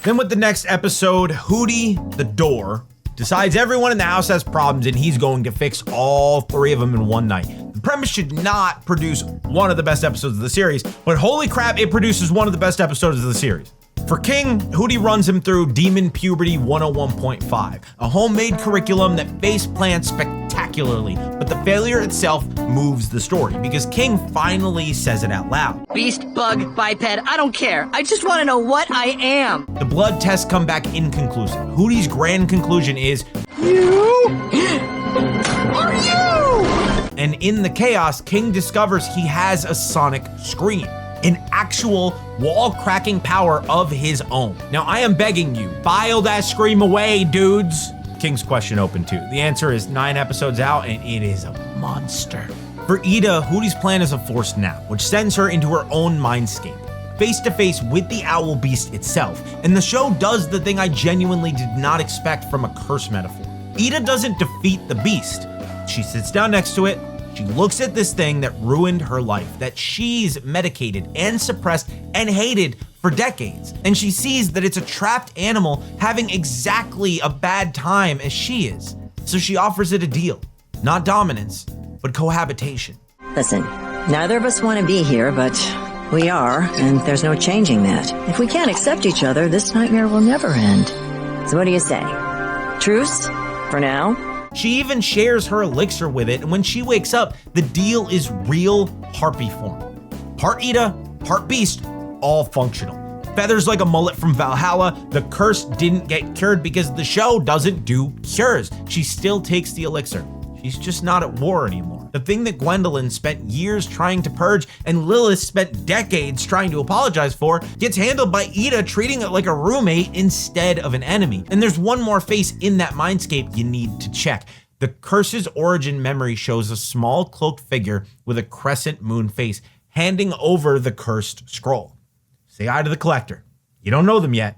Then with the next episode, Hootie the Door decides everyone in the house has problems and he's going to fix all 3 of them in one night. The premise should not produce one of the best episodes of the series, but holy crap, it produces one of the best episodes of the series. For King, Hootie runs him through Demon Puberty 101.5, a homemade curriculum that face plants spectacularly, but the failure itself moves the story because King finally says it out loud. Beast, bug, biped, I don't care. I just want to know what I am. The blood tests come back inconclusive. Hootie's grand conclusion is, You are you! And in the chaos, King discovers he has a sonic scream, an actual wall-cracking power of his own. Now, I am begging you, file that scream away, dudes. King's question open too. The answer is 9 episodes out, and it is a monster. For Eda, Hootie's plan is a forced nap, which sends her into her own mindscape, face-to-face with the owl beast itself. And the show does the thing I genuinely did not expect from a curse metaphor. Eda doesn't defeat the beast. She sits down next to it. She looks at this thing that ruined her life, that she's medicated and suppressed and hated for decades. And she sees that it's a trapped animal having exactly a bad time as she is. So she offers it a deal. Not dominance, but cohabitation. Listen, neither of us want to be here, but we are, and there's no changing that. If we can't accept each other, this nightmare will never end. So what do you say? Truce? For now? She even shares her elixir with it, and when she wakes up, the deal is real harpy form. Part Eda, part beast, all functional. Feathers like a mullet from Valhalla, the curse didn't get cured because the show doesn't do cures. She still takes the elixir. She's just not at war anymore. The thing that Gwendolyn spent years trying to purge and Lilith spent decades trying to apologize for gets handled by Eda, treating it like a roommate instead of an enemy. And there's one more face in that mindscape you need to check. The curse's origin memory shows a small cloaked figure with a crescent moon face handing over the cursed scroll. Say hi to the collector. You don't know them yet,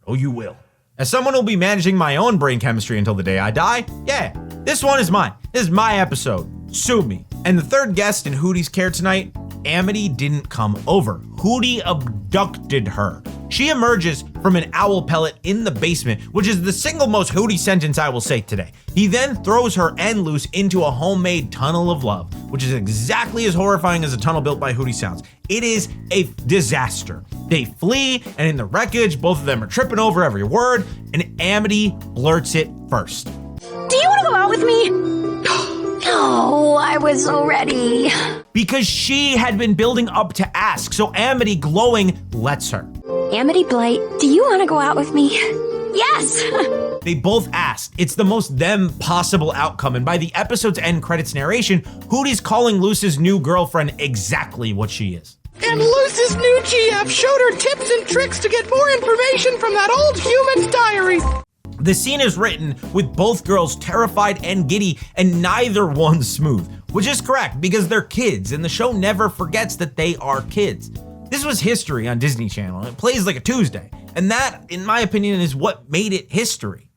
but oh, you will. As someone who'll be managing my own brain chemistry until the day I die, yeah, this one is mine. This is my episode. Sue me. And the third guest in Hootie's care tonight, Amity didn't come over. Hootie abducted her. She emerges from an owl pellet in the basement, which is the single most Hootie sentence I will say today. He then throws her and Luce into a homemade tunnel of love, which is exactly as horrifying as a tunnel built by Hootie sounds. It is a disaster. They flee, and in the wreckage, both of them are tripping over every word, and Amity blurts it first. Do you want to go out with me? Oh, I was so ready. Because she had been building up to ask, so Amity, glowing, lets her. Amity, Blight, do you want to go out with me? Yes! They both asked. It's the most them possible outcome, and by the episode's end credits narration, Hootie's calling Luce's new girlfriend exactly what she is. And Luce's new GF showed her tips and tricks to get more information from that old human's diary. The scene is written with both girls terrified and giddy, and neither one's smooth, which is correct because they're kids, and the show never forgets that they are kids. This was history on Disney Channel, and it plays like a Tuesday, and that, in my opinion, is what made it history.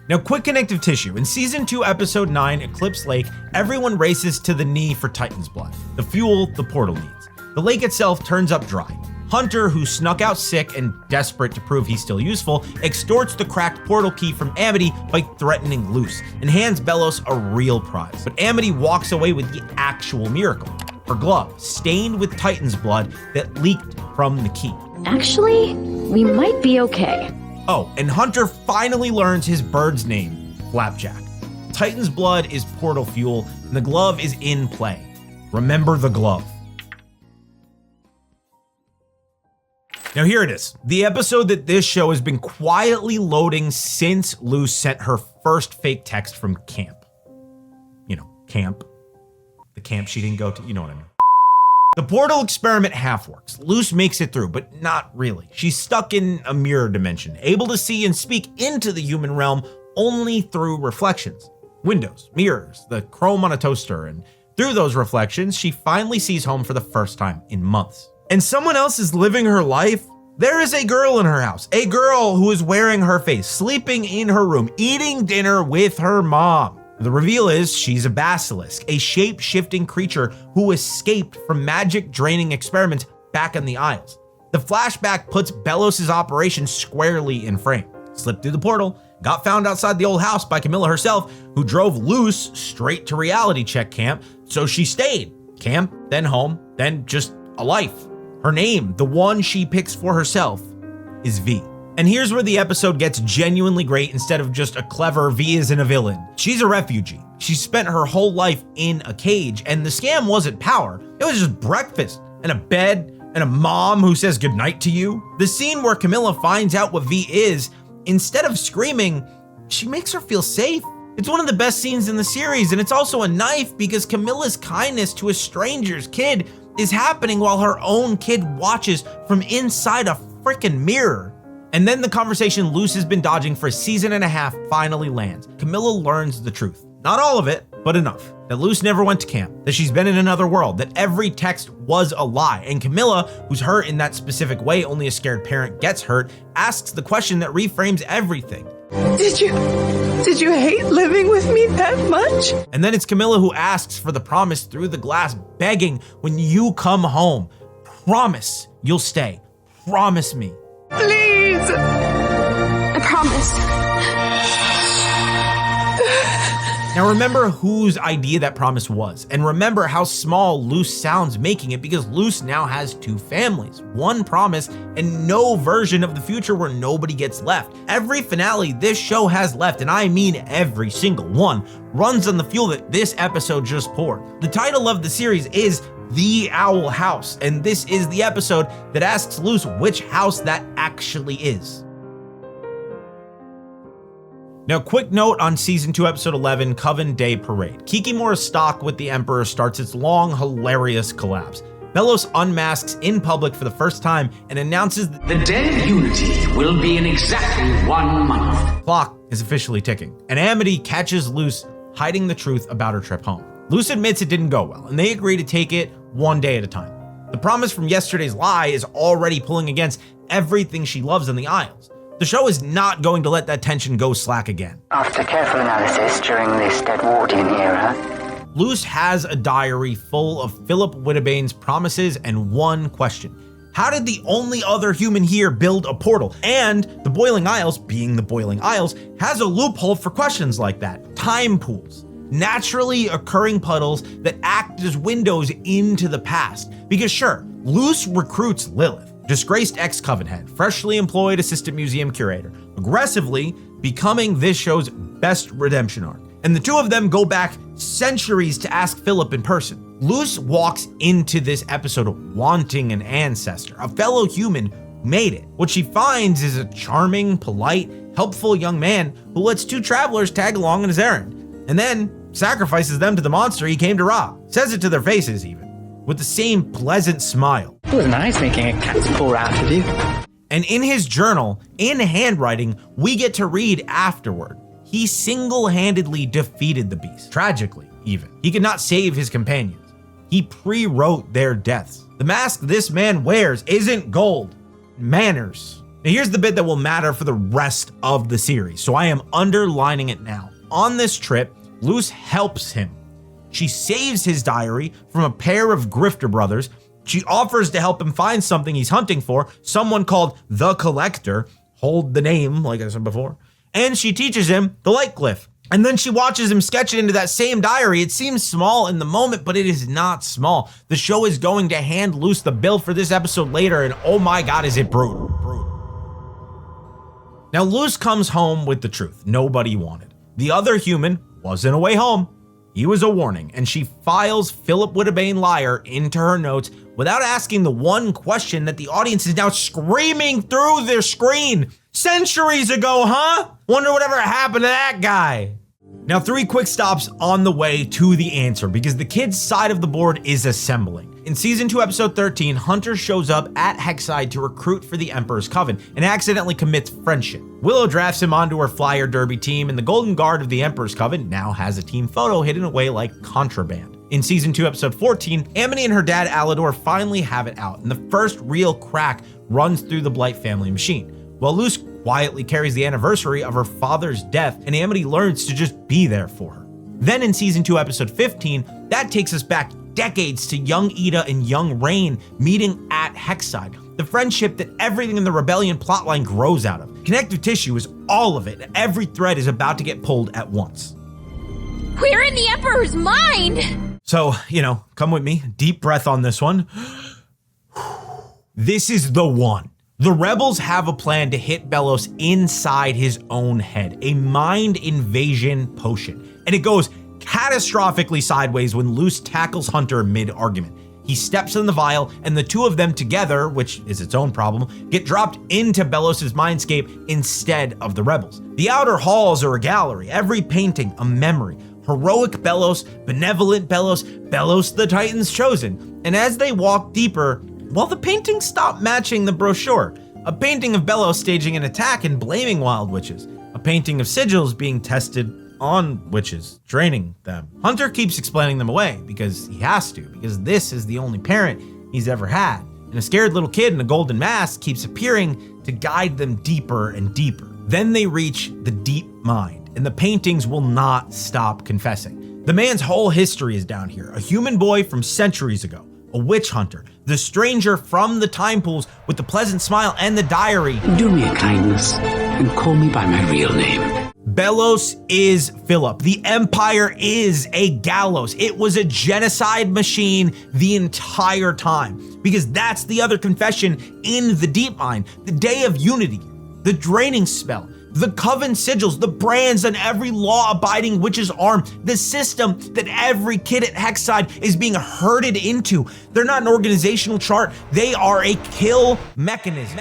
Now, quick connective tissue. In Season 2, Episode 9, Eclipse Lake, everyone races to the knee for Titan's blood, the fuel the portal needs. The lake itself turns up dry. Hunter, who snuck out sick and desperate to prove he's still useful, extorts the cracked portal key from Amity by threatening Luce, and hands Belos a real prize. But Amity walks away with the actual miracle, her glove, stained with Titan's blood that leaked from the key. Actually, we might be okay. Oh, and Hunter finally learns his bird's name, Flapjack. Titan's blood is portal fuel, and the glove is in play. Remember the glove. Now here it is, the episode that this show has been quietly loading since Luz sent her first fake text from camp. You know, camp. The camp she didn't go to, you know what I mean. The portal experiment half works. Luz makes it through, but not really. She's stuck in a mirror dimension, able to see and speak into the human realm only through reflections. Windows, mirrors, the chrome on a toaster, and through those reflections, she finally sees home for the first time in months. And someone else is living her life? There is a girl in her house, a girl who is wearing her face, sleeping in her room, eating dinner with her mom. The reveal is she's a basilisk, a shape-shifting creature who escaped from magic-draining experiments back in the Isles. The flashback puts Belos' operation squarely in frame. Slipped through the portal, got found outside the old house by Camilla herself, who drove Luz straight to reality check camp, so she stayed. Camp, then home, then just a life. Her name, the one she picks for herself, is V. And here's where the episode gets genuinely great instead of just a clever V isn't a villain. She's a refugee. She spent her whole life in a cage, and the scam wasn't power. It was just breakfast and a bed and a mom who says goodnight to you. The scene where Camilla finds out what V is, instead of screaming, she makes her feel safe. It's one of the best scenes in the series, and it's also a knife because Camilla's kindness to a stranger's kid is happening while her own kid watches from inside a freaking mirror. And then the conversation Luz has been dodging for a season and a half finally lands. Camilla learns the truth. Not all of it, but enough. That Luz never went to camp, that she's been in another world, that every text was a lie. And Camilla, who's hurt in that specific way only a scared parent gets hurt, asks the question that reframes everything. Did you hate living with me that much? And then it's Camilla who asks for the promise through the glass, begging, when you come home, promise you'll stay. Promise me. Please. I promise. Now remember whose idea that promise was, and remember how small Luz sounds making it because Luz now has two families, one promise, and no version of the future where nobody gets left. Every finale this show has left, and I mean every single one, runs on the fuel that this episode just poured. The title of the series is The Owl House, and this is the episode that asks Luz which house that actually is. Now, quick note on Season 2, Episode 11, Coven Day Parade. Kikimora's stock with the Emperor starts its long, hilarious collapse. Belos unmasks in public for the first time and announces that the Day of Unity will be in exactly 1 month. Clock is officially ticking, and Amity catches Luz hiding the truth about her trip home. Luz admits it didn't go well, and they agree to take it one day at a time. The promise from yesterday's lie is already pulling against everything she loves in the Isles. The show is not going to let that tension go slack again. After careful analysis during this Deadwardian era, Luz has a diary full of Philip Whittabane's promises and one question. How did the only other human here build a portal? And the Boiling Isles, being the Boiling Isles, has a loophole for questions like that. Time pools. Naturally occurring puddles that act as windows into the past. Because sure, Luz recruits Lilith, disgraced ex-Coven head, freshly employed assistant museum curator, aggressively becoming this show's best redemption arc. And the two of them go back centuries to ask Philip in person. Luz walks into this episode wanting an ancestor, a fellow human who made it. What she finds is a charming, polite, helpful young man who lets two travelers tag along on his errand, and then sacrifices them to the monster he came to rob. Says it to their faces even, with the same pleasant smile. it was nice making a cat's paw out of you. And in his journal, in handwriting, we get to read afterward. He single-handedly defeated the beast, tragically even. He could not save his companions. He pre-wrote their deaths. The mask this man wears isn't gold, manners. Now here's the bit that will matter for the rest of the series, so I am underlining it now. On this trip, Luz helps him. She saves his diary from a pair of grifter brothers. She offers to help him find something he's hunting for, someone called the Collector, hold the name like I said before, and she teaches him the light glyph. And then she watches him sketch it into that same diary. It seems small in the moment, but it is not small. The show is going to hand Luz the bill for this episode later, and oh my god, is it brutal. Now Luz comes home with the truth nobody wanted. The other human, wasn't a way home. He was a warning, and she files Philip Wittebane liar into her notes without asking the one question that the audience is now screaming through their screen. Centuries ago, huh? Wonder whatever happened to that guy. Now, 3 quick stops on the way to the answer because the kid's side of the board is assembling. In season 2, episode 13, Hunter shows up at Hexside to recruit for the Emperor's Coven and accidentally commits friendship. Willow drafts him onto her flyer derby team, and the Golden Guard of the Emperor's Coven now has a team photo hidden away like contraband. In season 2, episode 14, Amity and her dad Alador finally have it out, and the first real crack runs through the Blight family machine. While Luz quietly carries the anniversary of her father's death, and Amity learns to just be there for her. Then in season 2, episode 15, that takes us back decades to young Eda and young Rain meeting at Hexside, the friendship that everything in the rebellion plotline grows out of. Connective tissue is all of it, and every thread is about to get pulled at once. We're in the Emperor's mind! So, come with me, deep breath on this one. This is the one. The rebels have a plan to hit Belos inside his own head, a mind invasion potion, and it goes catastrophically sideways when Luz tackles Hunter mid-argument. He steps in the vial, and the two of them together, which is its own problem, get dropped into Belos' mindscape instead of the rebels. The outer halls are a gallery, every painting a memory. Heroic Belos, benevolent Belos, Belos the Titan's chosen. And as they walk deeper, well, the paintings stop matching the brochure. A painting of Belos staging an attack and blaming wild witches. A painting of sigils being tested on witches, draining them. Hunter keeps explaining them away because he has to, because this is the only parent he's ever had. And a scared little kid in a golden mask keeps appearing to guide them deeper and deeper. Then they reach the deep mind, and the paintings will not stop confessing. The man's whole history is down here. A human boy from centuries ago, a witch hunter, the stranger from the time pools with the pleasant smile and the diary. Do me a kindness and call me by my real name. Belos is Philip. The Empire is a gallows. It was a genocide machine the entire time, because that's the other confession in the Deep Mind. The Day of Unity, the draining spell, the Coven sigils, the brands on every law-abiding witch's arm, the system that every kid at Hexside is being herded into. They're not an organizational chart. They are a kill mechanism.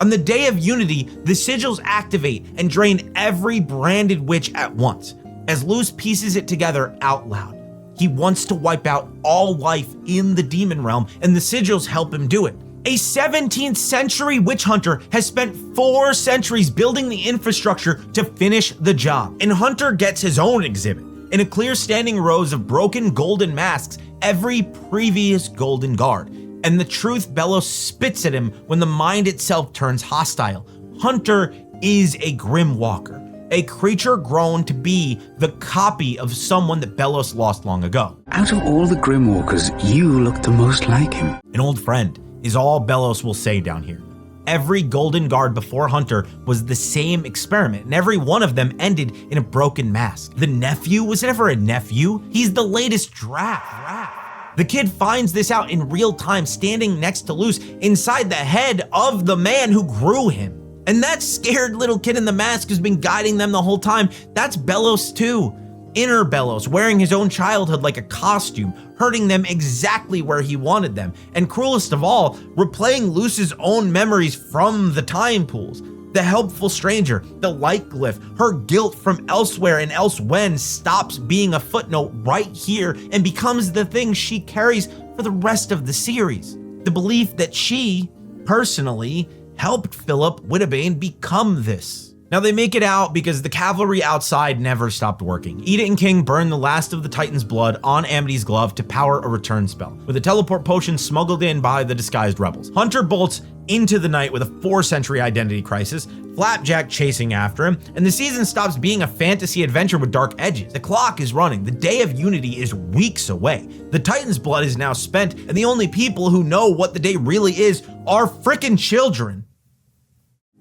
On the Day of Unity, the sigils activate and drain every branded witch at once, as Luz pieces it together out loud. He wants to wipe out all life in the demon realm, and the sigils help him do it. A 17th century witch hunter has spent 4 centuries building the infrastructure to finish the job, and Hunter gets his own exhibit. In a clear standing rows of broken golden masks, every previous golden guard. And the truth Belos spits at him when the mind itself turns hostile. Hunter is a Grim Walker, a creature grown to be the copy of someone that Belos lost long ago. Out of all the Grim Walkers, you look the most like him. An old friend is all Belos will say down here. Every golden guard before Hunter was the same experiment, and every one of them ended in a broken mask. The nephew was never a nephew. He's the latest draft. The kid finds this out in real time, standing next to Luz inside the head of the man who grew him. And that scared little kid in the mask who's been guiding them the whole time, that's Belos too. Inner Belos, wearing his own childhood like a costume, hurting them exactly where he wanted them. And cruelest of all, replaying Luz's own memories from the time pools. The helpful stranger, the light glyph, her guilt from elsewhere and elsewhen stops being a footnote right here and becomes the thing she carries for the rest of the series. The belief that she, personally, helped Philip Wittebane become this. Now they make it out because the cavalry outside never stopped working. Eda and King burn the last of the Titan's blood on Amity's glove to power a return spell, with a teleport potion smuggled in by the disguised rebels. Hunter bolts into the night with a 4th century identity crisis, Flapjack chasing after him, and the season stops being a fantasy adventure with dark edges. The clock is running, the Day of Unity is weeks away. The Titan's blood is now spent, and the only people who know what the day really is are frickin' children.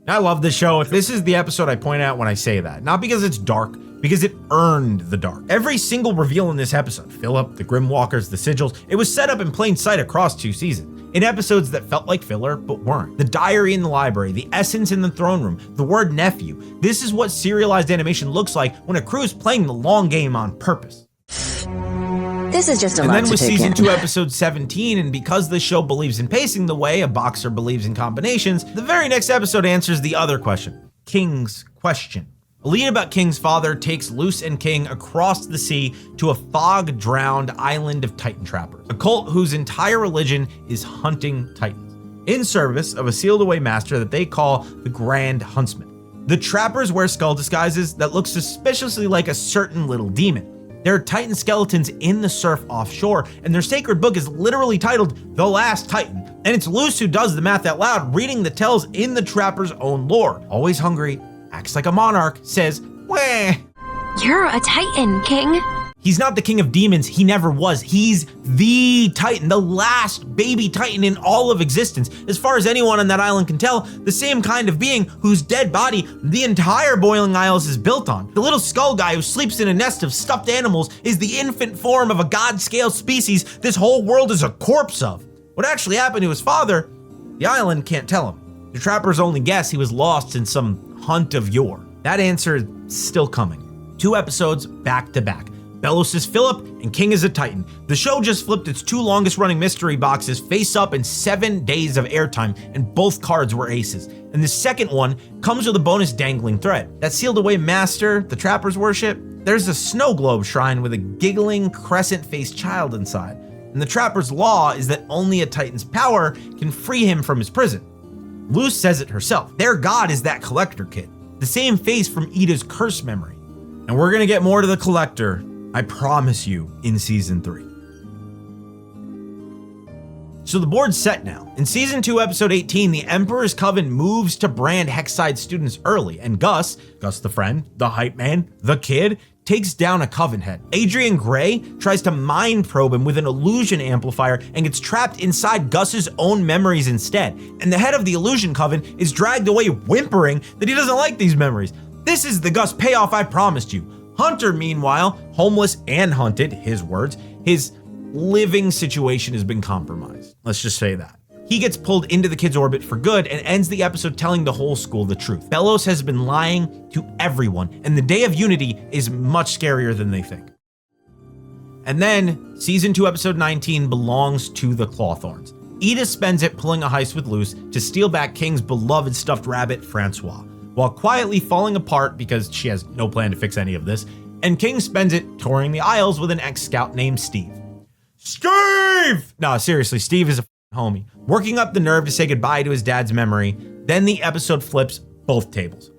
I love this show. This is the episode I point out when I say that. Not because it's dark, because it earned the dark. Every single reveal in this episode, Philip, the Grim Walkers, the sigils, it was set up in plain sight across 2 seasons. in episodes that felt like filler but weren't. The diary in the library, the essence in the throne room, the word nephew. This is what serialized animation looks like when a crew is playing the long game on purpose. This is just a and lot then to with take season in. 2, episode 17, and because the show believes in pacing the way a boxer believes in combinations, the very next episode answers the other question, King's question. A lead about King's father takes Luz and King across the sea to a fog-drowned island of Titan trappers, a cult whose entire religion is hunting Titans, in service of a sealed-away master that they call the Grand Huntsman. The trappers wear skull disguises that look suspiciously like a certain little demon. There are Titan skeletons in the surf offshore, and their sacred book is literally titled The Last Titan. And it's Luz who does the math out loud, reading the tells in the trapper's own lore. Always hungry, acts like a monarch, says, wah. You're a Titan, King. He's not the king of demons, he never was. He's the Titan, the last baby Titan in all of existence. As far as anyone on that island can tell, the same kind of being whose dead body the entire Boiling Isles is built on. The little skull guy who sleeps in a nest of stuffed animals is the infant form of a god-scale species this whole world is a corpse of. What actually happened to his father, the island can't tell him. The trappers only guess he was lost in some hunt of yore. That answer is still coming. 2 episodes back to back. Belos is Philip and King is a Titan. The show just flipped its 2 longest running mystery boxes face up in 7 days of airtime, and both cards were aces. And the second one comes with a bonus dangling thread. That sealed away master the trappers worship, there's a snow globe shrine with a giggling crescent-faced child inside. And the trapper's law is that only a Titan's power can free him from his prison. Luz says it herself. Their god is that collector kid, the same face from Eda's curse memory. And we're gonna get more to the collector, I promise you, in season 3. So the board's set now. In season 2, episode 18, the Emperor's Coven moves to brand Hexside students early, and Gus the friend, the hype man, the kid, takes down a Coven head. Adrian Gray tries to mind probe him with an illusion amplifier and gets trapped inside Gus's own memories instead. And the head of the illusion Coven is dragged away whimpering that he doesn't like these memories. This is the Gus payoff I promised you. Hunter, meanwhile, homeless and hunted, his words, his living situation has been compromised. Let's just say that. He gets pulled into the kid's orbit for good and ends the episode telling the whole school the truth. Belos has been lying to everyone, and the Day of Unity is much scarier than they think. And then, season 2, episode 19 belongs to the Clawthorns. Eda spends it pulling a heist with Luz to steal back King's beloved stuffed rabbit, Francois, while quietly falling apart because she has no plan to fix any of this, and King spends it touring the Isles with an ex-scout named Steve. Steve! No, seriously, Steve is a homie, working up the nerve to say goodbye to his dad's memory. Then the episode flips both tables.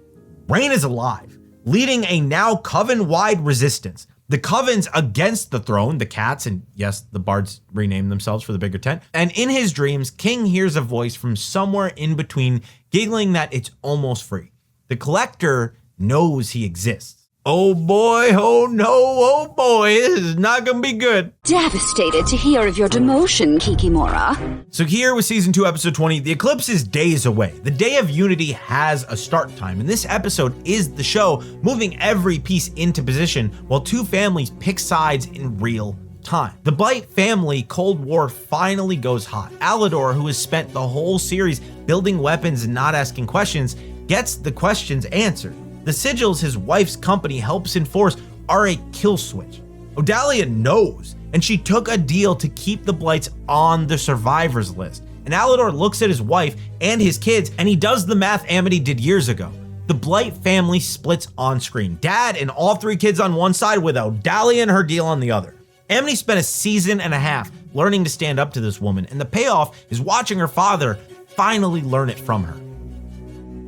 Rain is alive, leading a now Coven-wide resistance. The Coven's against the throne, the cats, and yes, the bards renamed themselves for the bigger tent. And in his dreams, King hears a voice from somewhere in between, giggling that it's almost free. The collector knows he exists. Oh boy, oh no, oh boy, this is not gonna be good. Devastated to hear of your demotion, Kikimora. So here with season 2, episode 20, the eclipse is days away. The Day of Unity has a start time, and this episode is the show moving every piece into position while 2 families pick sides in real time. The Blight family Cold War finally goes hot. Alador, who has spent the whole series building weapons and not asking questions, gets the questions answered. The sigils his wife's company helps enforce are a kill switch. Odalia knows, and she took a deal to keep the Blights on the survivors list. And Alador looks at his wife and his kids, and he does the math Amity did years ago. The Blight family splits on screen. Dad and all 3 kids on one side with Odalia and her deal on the other. Amity spent a season and a half learning to stand up to this woman, and the payoff is watching her father finally learn it from her.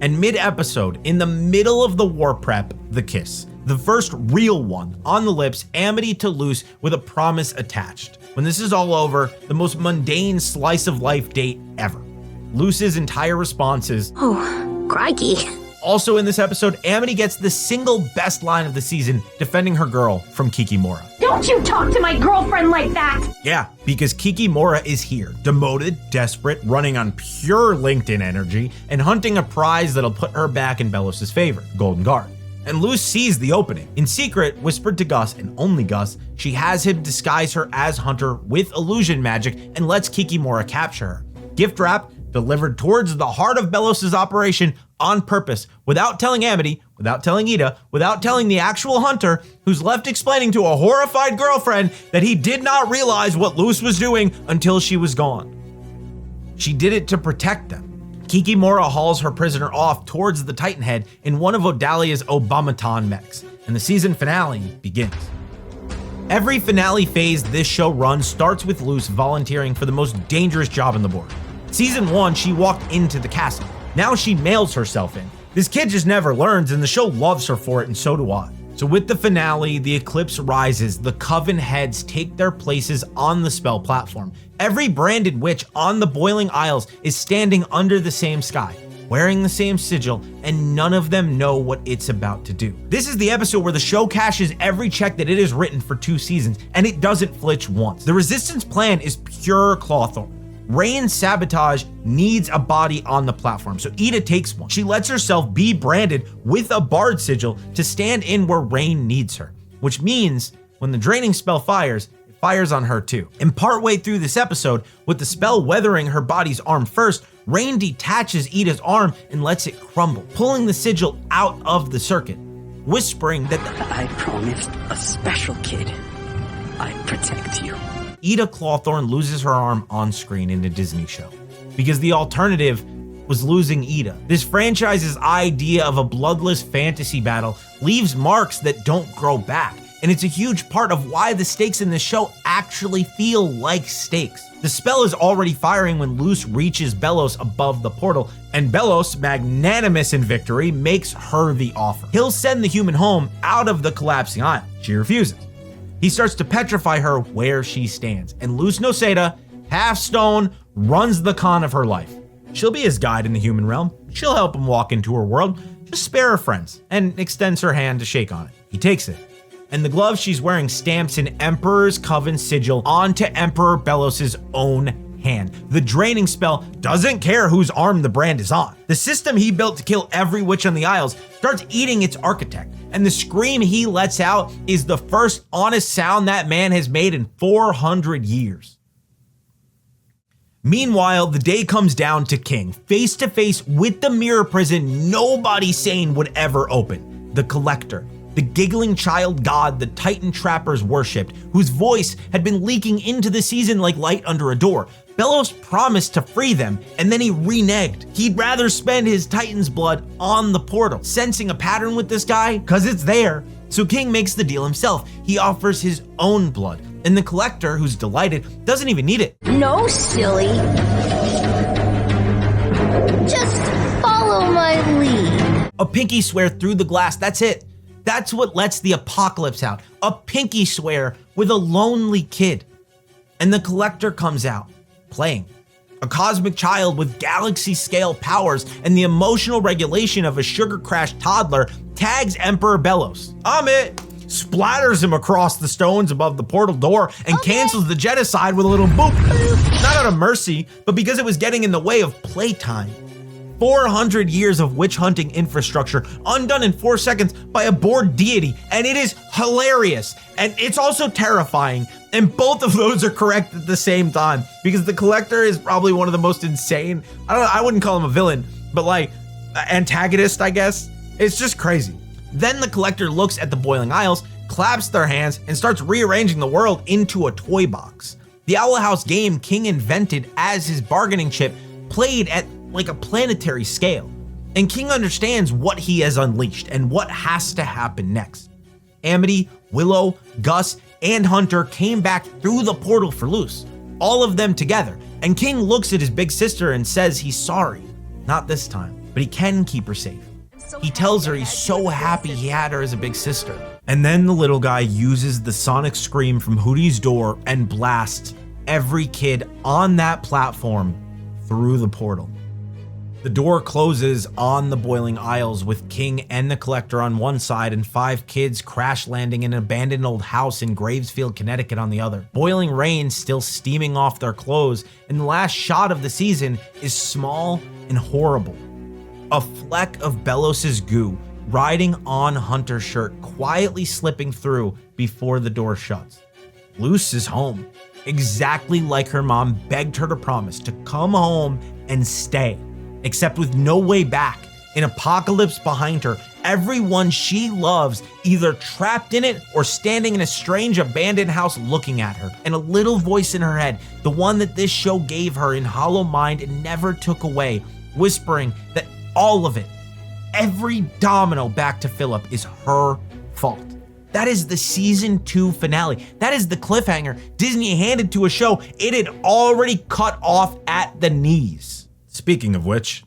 And mid-episode, in the middle of the war prep, the kiss. The first real one, on the lips, Amity to Luz with a promise attached. When this is all over, the most mundane slice of life date ever. Luz's entire response is, "Oh, crikey." Also in this episode, Amity gets the single best line of the season, defending her girl from Kikimora. Don't you talk to my girlfriend like that! Yeah, because Kikimora is here, demoted, desperate, running on pure LinkedIn energy, and hunting a prize that'll put her back in Belos' favor, Golden Guard. And Luz sees the opening. In secret, whispered to Gus, and only Gus, she has him disguise her as Hunter with illusion magic and lets Kikimora capture her. Gift wrap delivered towards the heart of Belos' operation on purpose, without telling Amity, without telling Eda, without telling the actual hunter, who's left explaining to a horrified girlfriend that he did not realize what Luz was doing until she was gone. She did it to protect them. Kikimora hauls her prisoner off towards the Titan head in one of Odalia's Obamaton mechs, and the season finale begins. Every finale phase this show runs starts with Luz volunteering for the most dangerous job on the board. Season 1, she walked into the castle. Now she mails herself in. This kid just never learns, and the show loves her for it, and so do I. So with the finale, the eclipse rises, the Coven heads take their places on the spell platform. Every branded witch on the Boiling Isles is standing under the same sky, wearing the same sigil, and none of them know what it's about to do. This is the episode where the show cashes every check that it has written for 2 seasons, and it doesn't flinch once. The Resistance plan is pure Clawthorn. Rain's sabotage needs a body on the platform, so Eda takes one. She lets herself be branded with a bard sigil to stand in where Rain needs her, which means when the draining spell fires, it fires on her too. And partway through this episode, with the spell weathering her body's arm first, Rain detaches Eda's arm and lets it crumble, pulling the sigil out of the circuit, whispering that I promised a special kid I'd protect you. Eda Clawthorn loses her arm on screen in a Disney show, because the alternative was losing Eda. This franchise's idea of a bloodless fantasy battle leaves marks that don't grow back, and it's a huge part of why the stakes in this show actually feel like stakes. The spell is already firing when Luz reaches Belos above the portal, and Belos, magnanimous in victory, makes her the offer. He'll send the human home out of the collapsing isle. She refuses. He starts to petrify her where she stands, and Luz Noseda, half stone, runs the con of her life. She'll be his guide in the human realm. She'll help him walk into her world. Just spare her friends, and extends her hand to shake on it. He takes it, and the glove she's wearing stamps an Emperor's Coven sigil onto Emperor Belos' own hand. The draining spell doesn't care whose arm the brand is on. The system he built to kill every witch on the Isles starts eating its architect, and the scream he lets out is the first honest sound that man has made in 400 years. Meanwhile, the day comes down to King, face to face with the mirror prison nobody sane would ever open. The Collector, the giggling child god the Titan trappers worshipped, whose voice had been leaking into the season like light under a door. Belos promised to free them, and then he reneged. He'd rather spend his Titan's blood on the portal. Sensing a pattern with this guy, cause it's there, so King makes the deal himself. He offers his own blood, and the Collector, who's delighted, doesn't even need it. No, silly. Just follow my lead. A pinky swear through the glass, that's it. That's what lets the apocalypse out. A pinky swear with a lonely kid. And the Collector comes out, playing. A cosmic child with galaxy-scale powers and the emotional regulation of a sugar-crashed toddler tags Emperor Belos. Amity splatters him across the stones above the portal door and cancels the genocide with a little boop. Not out of mercy, but because it was getting in the way of playtime. 400 years of witch hunting infrastructure undone in 4 seconds by a bored deity, and it is hilarious, and it's also terrifying, and both of those are correct at the same time, because the Collector is probably one of the most insane, I wouldn't call him a villain, but like antagonist, I guess. It's just crazy. Then the Collector looks at the Boiling Isles, claps their hands, and starts rearranging the world into a toy box. The Owl House game King invented as his bargaining chip played at like a planetary scale, and King understands what he has unleashed and what has to happen next. Amity, Willow, Gus, and Hunter came back through the portal for Luz, all of them together, and King looks at his big sister and says he's sorry. Not this time, but he can keep her safe. He tells her he's so happy he had her as a big sister. And then the little guy uses the sonic scream from Hootie's door and blasts every kid on that platform through the portal. The door closes on the Boiling Isles with King and the Collector on one side and 5 kids crash landing in an abandoned old house in Gravesfield, Connecticut on the other. Boiling rain still steaming off their clothes, and the last shot of the season is small and horrible. A fleck of Belos' goo riding on Hunter's shirt, quietly slipping through before the door shuts. Luz is home, exactly like her mom begged her to promise to come home and stay, except with no way back. An apocalypse behind her, everyone she loves either trapped in it or standing in a strange abandoned house looking at her, and a little voice in her head, the one that this show gave her in Hollow Mind and never took away, whispering that all of it, every domino back to Philip, is her fault. That is the season 2 finale. That is the cliffhanger Disney handed to a show it had already cut off at the knees. Speaking of which,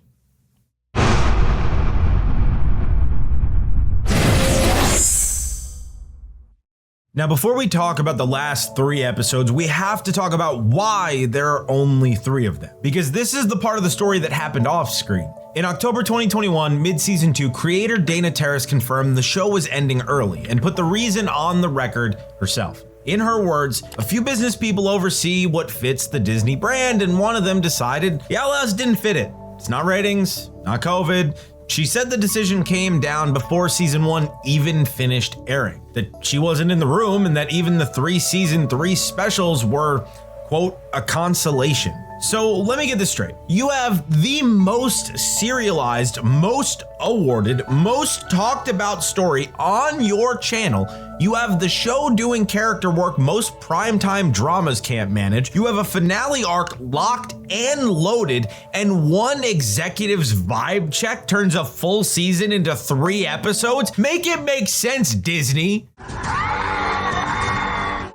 now, before we talk about the last 3 episodes, we have to talk about why there are only 3 of them, because this is the part of the story that happened off screen. In October 2021, mid-season 2, creator Dana Terrace confirmed the show was ending early and put the reason on the record herself. In her words, a few business people oversee what fits the Disney brand, and one of them decided the LS didn't fit it. It's not ratings, not COVID. She said the decision came down before season 1 even finished airing, that she wasn't in the room, and that even the 3 season 3 specials were, quote, a consolation. So let me get this straight. You have the most serialized, most awarded, most talked about story on your channel. You have the show doing character work most primetime dramas can't manage. You have a finale arc locked and loaded, and one executive's vibe check turns a full season into 3 episodes. Make it make sense, Disney.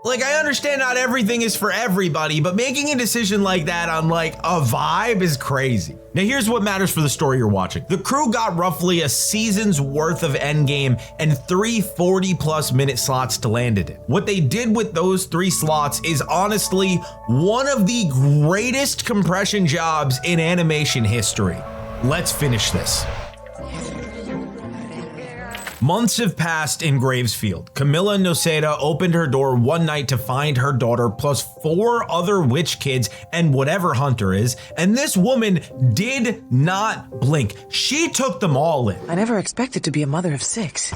Like, I understand not everything is for everybody, but making a decision like that on like a vibe is crazy. Now here's what matters for the story you're watching. The crew got roughly a season's worth of endgame and 3 40+ minute slots to land it in. What they did with those 3 slots is honestly one of the greatest compression jobs in animation history. Let's finish this. Months have passed in Gravesfield. Camilla Noseda opened her door one night to find her daughter plus 4 other witch kids and whatever Hunter is, and this woman did not blink. She took them all in. I never expected to be a mother of 6.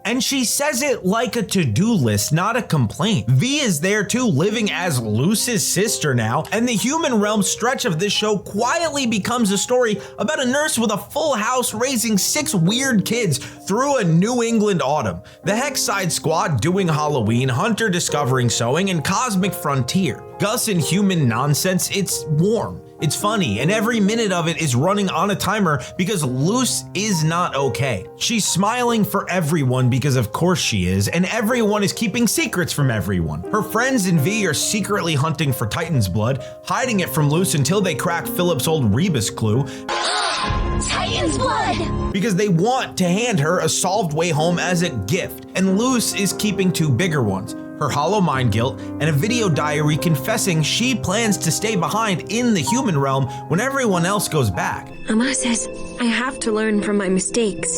And she says it like a to-do list, not a complaint. V is there too, living as Luz's sister now, and the human realm stretch of this show quietly becomes a story about a nurse with a full house raising 6 weird kids through a New England autumn. The Hexside squad doing Halloween, Hunter discovering sewing, and Cosmic Frontier. Gus and human nonsense, it's warm. It's funny, and every minute of it is running on a timer because Luz is not okay. She's smiling for everyone because of course she is, and everyone is keeping secrets from everyone. Her friends and V are secretly hunting for Titan's blood, hiding it from Luz until they crack Philip's old Rebus clue. Titan's blood! Because they want to hand her a solved way home as a gift, and Luz is keeping 2 bigger ones. Her hollow mind guilt, and a video diary confessing she plans to stay behind in the human realm when everyone else goes back. Mama says I have to learn from my mistakes.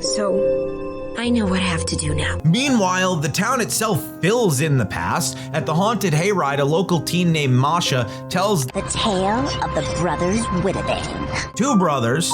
So, I know what I have to do now. Meanwhile, the town itself fills in the past. At the haunted hayride, a local teen named Masha tells the tale of the brothers Whitabang. 2 brothers.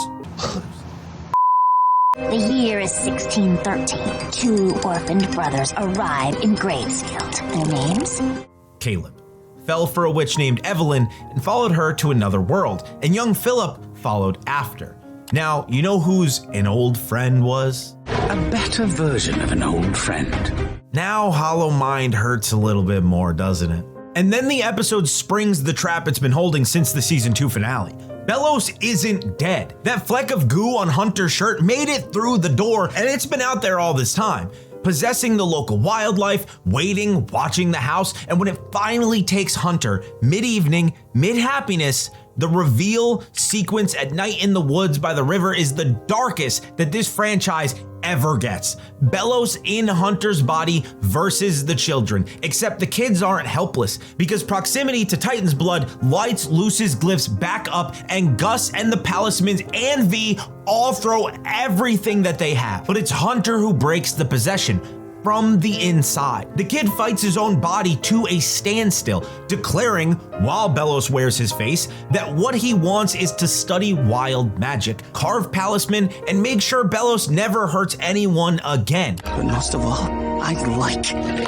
The year is 1613. 2 orphaned brothers arrive in Gravesfield. Their names? Caleb fell for a witch named Evelyn and followed her to another world, and young Philip followed after. Now, you know whose an old friend was? A better version of an old friend. Now Hollow Mind hurts a little bit more, doesn't it? And then the episode springs the trap it's been holding since the season 2 finale. Belos isn't dead. That fleck of goo on Hunter's shirt made it through the door, and it's been out there all this time, possessing the local wildlife, waiting, watching the house, and when it finally takes Hunter, mid-evening, mid-happiness, the reveal sequence at night in the woods by the river is the darkest that this franchise ever gets. Belos in Hunter's body versus the children, except the kids aren't helpless because proximity to Titan's blood lights Luz's glyphs back up, and Gus and the Palismans and V all throw everything that they have. But it's Hunter who breaks the possession. from the inside. The kid fights his own body to a standstill, declaring, while Belos wears his face, that what he wants is to study wild magic, carve palisman, and make sure Belos never hurts anyone again. But most of all, I'd like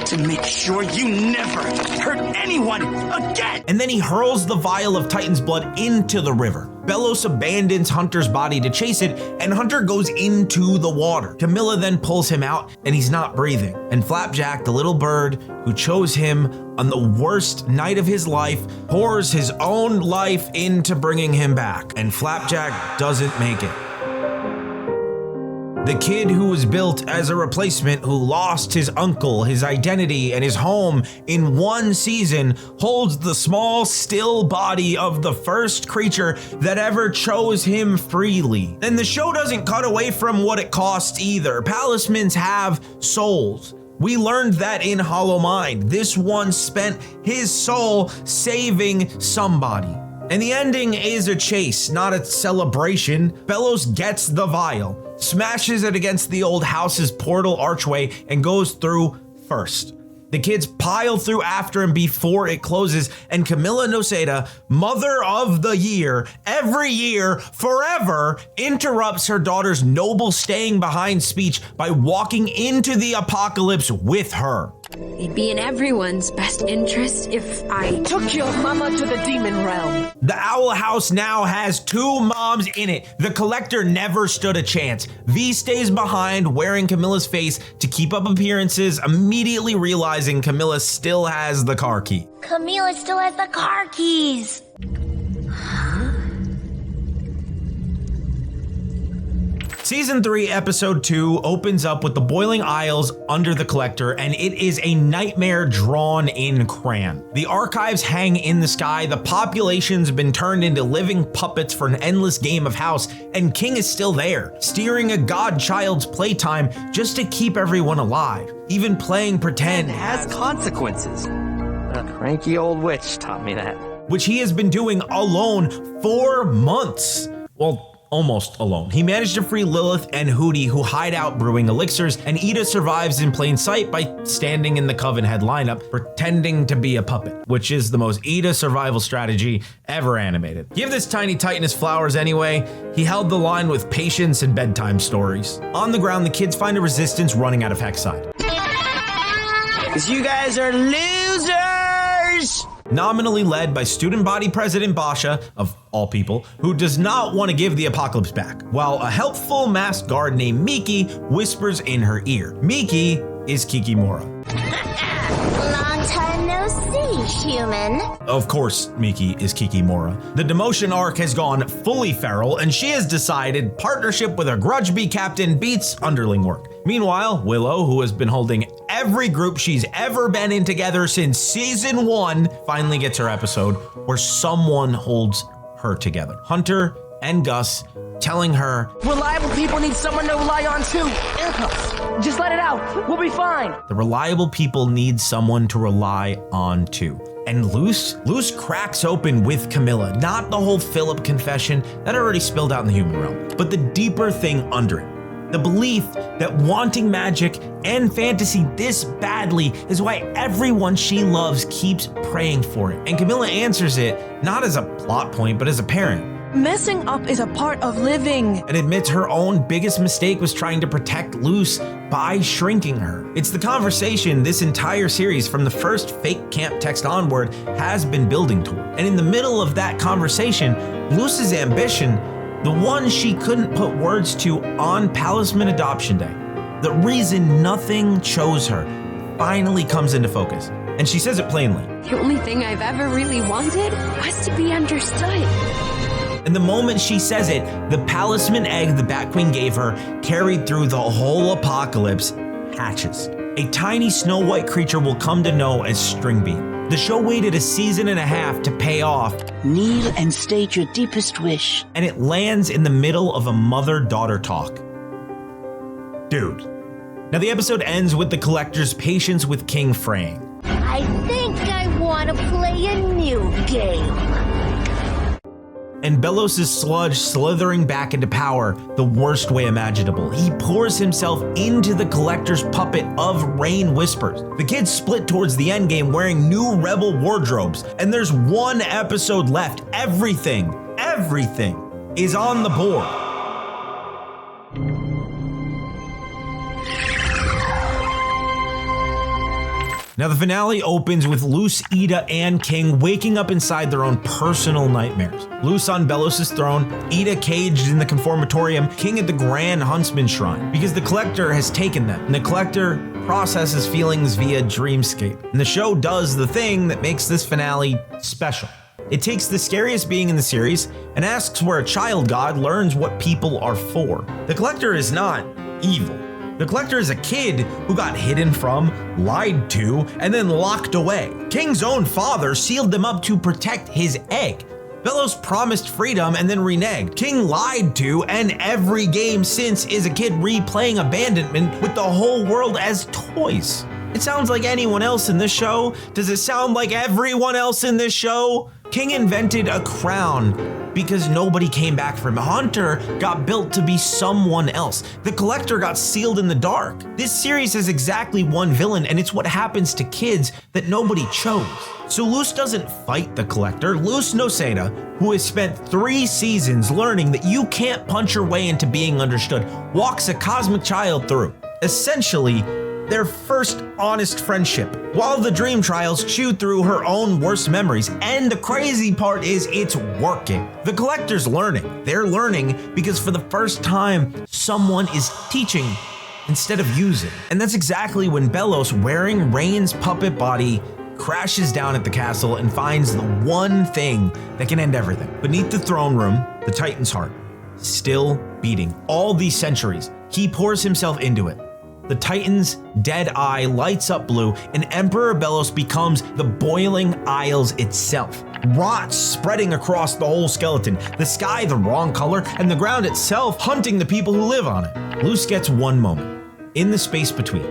to make sure you never hurt anyone again! And then he hurls the vial of Titan's blood into the river. Belos abandons Hunter's body to chase it, and Hunter goes into the water. Camilla then pulls him out, and he's not breathing. And Flapjack, the little bird who chose him on the worst night of his life, pours his own life into bringing him back. And Flapjack doesn't make it. The kid who was built as a replacement, who lost his uncle, his identity, and his home in one season, holds the small, still body of the first creature that ever chose him freely. And the show doesn't cut away from what it costs either. Palismans have souls. We learned that in Hollow Mind. This one spent his soul saving somebody. And the ending is a chase, not a celebration. Belos gets the vial, smashes it against the old house's portal archway, and goes through first. The kids pile through after him before it closes, and Camilla Noseda, Mother of the Year, every year, forever, interrupts her daughter's noble staying behind speech by walking into the apocalypse with her. It'd be in everyone's best interest if I took your mama to the demon realm. The Owl House now has 2 moms in it. The Collector never stood a chance. V stays behind, wearing Camilla's face to keep up appearances, immediately realizing Camilla still has the car key. Camilla still has the car keys. Season 3, Episode 2 opens up with the boiling isles under the Collector, and it is a nightmare drawn in crayon. The archives hang in the sky, the population's been turned into living puppets for an endless game of house, and King is still there, steering a godchild's playtime just to keep everyone alive, even playing pretend. It has consequences. A cranky old witch taught me that. Which he has been doing alone for months. Well, almost alone. He managed to free Lilith and Hootie, who hide out brewing elixirs, and Eda survives in plain sight by standing in the Coven head lineup, pretending to be a puppet, which is the most Eda survival strategy ever animated. Give this tiny titan his flowers anyway. He held the line with patience and bedtime stories. On the ground, the kids find a resistance running out of Hexside. Because you guys are losers! Nominally led by student body president Basha, of all people, who does not want to give the apocalypse back, while a helpful masked guard named Miki whispers in her ear. Miki is Kikimora. Long time no see, human. Of course, Miki is Kikimora. The demotion arc has gone fully feral, and she has decided partnership with a grudge bee captain beats underling work. Meanwhile, Willow, who has been holding every group she's ever been in together since season 1, finally gets her episode where someone holds her together. Hunter and Gus telling her, reliable people need someone to rely on too. Impulse. Just let it out. We'll be fine. The reliable people need someone to rely on too. And Luz cracks open with Camilla, not the whole Philip confession that already spilled out in the human realm, but the deeper thing under it. The belief that wanting magic and fantasy this badly is why everyone she loves keeps praying for it. And Camilla answers it not as a plot point, but as a parent. Messing up is a part of living. And admits her own biggest mistake was trying to protect Luz by shrinking her. It's the conversation this entire series, from the first fake camp text onward, has been building toward. And in the middle of that conversation, Luz's ambition, the one she couldn't put words to on Palisman Adoption Day, the reason nothing chose her, finally comes into focus. And she says it plainly. The only thing I've ever really wanted was to be understood. And the moment she says it, the Palisman egg the Bat Queen gave her, carried through the whole apocalypse, hatches. A tiny snow white creature will come to know as Stringbean. The show waited a season and a half to pay off. Kneel and state your deepest wish. And it lands in the middle of a mother-daughter talk. Dude. Now the episode ends with the Collector's patience with King fraying. I think I want to play a new game. and Belos' sludge slithering back into power the worst way imaginable. He pours himself into the Collector's puppet of Rain Whispers. The kids split towards the endgame wearing new rebel wardrobes, and there's one episode left. Everything is on the board. Now the finale opens with Luz, Eda, and King waking up inside their own personal nightmares. Luz on Belos' throne, Eda caged in the Conformatorium, King at the Grand Huntsman Shrine, because the Collector has taken them, and the Collector processes feelings via dreamscape. And the show does the thing that makes this finale special. It takes the scariest being in the series and asks where a child god learns what people are for. The Collector is not evil. The Collector is a kid who got hidden from, lied to, and then locked away. King's own father sealed them up to protect his egg. Belos promised freedom and then reneged. King lied to, and every game since is a kid replaying abandonment with the whole world as toys. It sounds like anyone else in this show. Does it sound like everyone else in this show? King invented a crown because nobody came back from him. Hunter got built to be someone else. The Collector got sealed in the dark. This series has exactly one villain, and it's what happens to kids that nobody chose. So Luz doesn't fight the Collector. Luz Noseda, who has spent 3 seasons learning that you can't punch your way into being understood, walks a cosmic child through. Essentially, their first honest friendship, while the dream trials chew through her own worst memories. And the crazy part is it's working. The Collector's learning. They're learning because for the first time, someone is teaching instead of using. And that's exactly when Belos, wearing Rain's puppet body, crashes down at the castle and finds the one thing that can end everything. Beneath the throne room, the Titan's heart, still beating. All these centuries, he pours himself into it. The Titan's dead eye lights up blue, and Emperor Belos becomes the boiling Isles itself. Rot spreading across the whole skeleton, the sky the wrong color, and the ground itself hunting the people who live on it. Luz gets one moment. In the space between,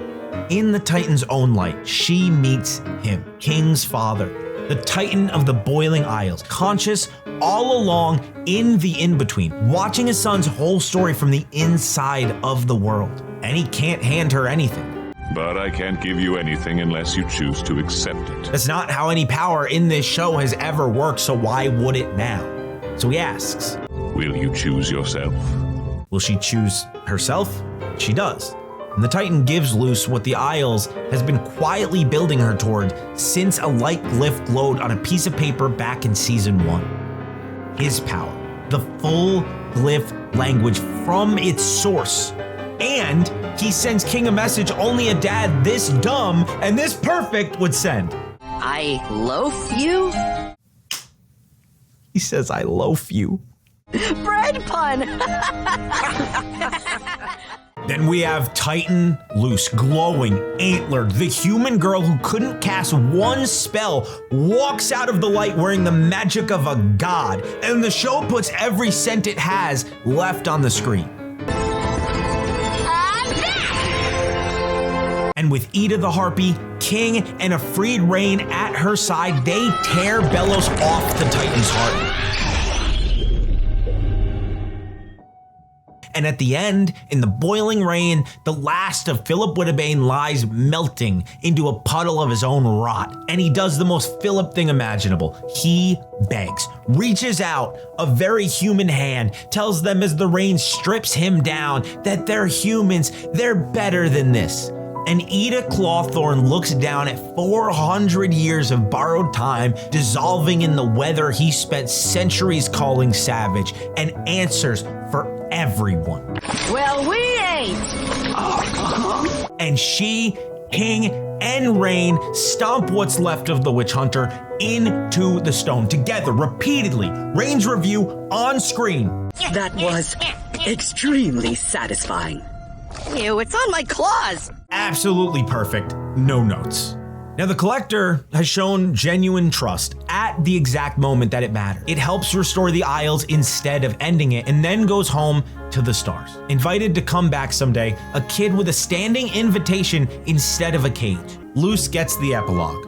in the Titan's own light, she meets him, King's father, the Titan of the boiling Isles, conscious all along in the in-between, watching his son's whole story from the inside of the world. And he can't hand her anything. But I can't give you anything unless you choose to accept it. That's not how any power in this show has ever worked, so why would it now? So he asks, will you choose yourself? Will she choose herself? She does. And the Titan gives Luz what the Isles has been quietly building her toward since a light glyph glowed on a piece of paper back in season 1. His power, the full glyph language from its source. And he sends King a message only a dad this dumb and this perfect would send. I loaf you? He says, I loaf you. Bread pun! Then we have Titan Luz, glowing, antlered. The human girl who couldn't cast one spell walks out of the light wearing the magic of a god. And the show puts every cent it has left on the screen. And with Eda the Harpy, King, and a freed Rain at her side, they tear Belos off the Titan's heart. And at the end, in the boiling rain, the last of Philip Wittebane lies melting into a puddle of his own rot. And he does the most Philip thing imaginable. He begs, reaches out a very human hand, tells them as the rain strips him down that they're humans, they're better than this. And Eda Clawthorne looks down at 400 years of borrowed time dissolving in the weather he spent centuries calling savage, and answers for everyone. Well, we ain't! And she, King, and Rain stomp what's left of the witch hunter into the stone together repeatedly. Rain's review on screen. That was extremely satisfying. Ew, it's on my claws. Absolutely perfect. No notes. Now, the Collector has shown genuine trust at the exact moment that it mattered. It helps restore the Isles instead of ending it, and then goes home to the stars. Invited to come back someday, a kid with a standing invitation instead of a cage. Luz gets the epilogue.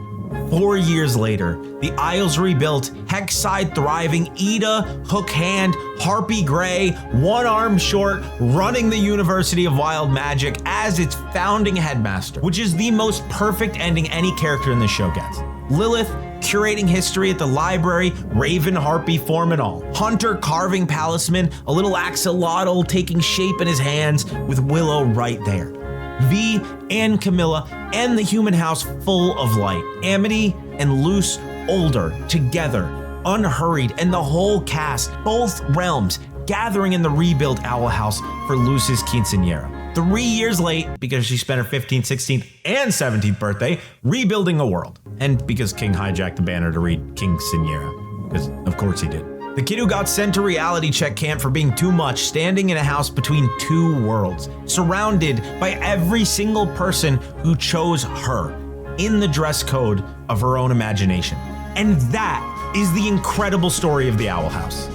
4 years later, the Isles rebuilt, Hexside thriving, Eda, Hook Hand, Harpy Gray, One Arm Short, running the University of Wild Magic as its founding headmaster, which is the most perfect ending any character in the show gets. Lilith curating history at the library, Raven Harpy form and all. Hunter carving Palisman, a little axolotl taking shape in his hands with Willow right there. V and Camilla and the human house full of light. Amity and Luz older, together, unhurried, and the whole cast, both realms, gathering in the rebuilt Owl House for Luz's quinceañera. 3 years late because she spent her 15th, 16th, and 17th birthday rebuilding a world. And because King hijacked the banner to read Quinceañera, because of course he did. The kid who got sent to reality check camp for being too much, standing in a house between two worlds, surrounded by every single person who chose her, in the dress code of her own imagination. And that is the incredible story of the Owl House.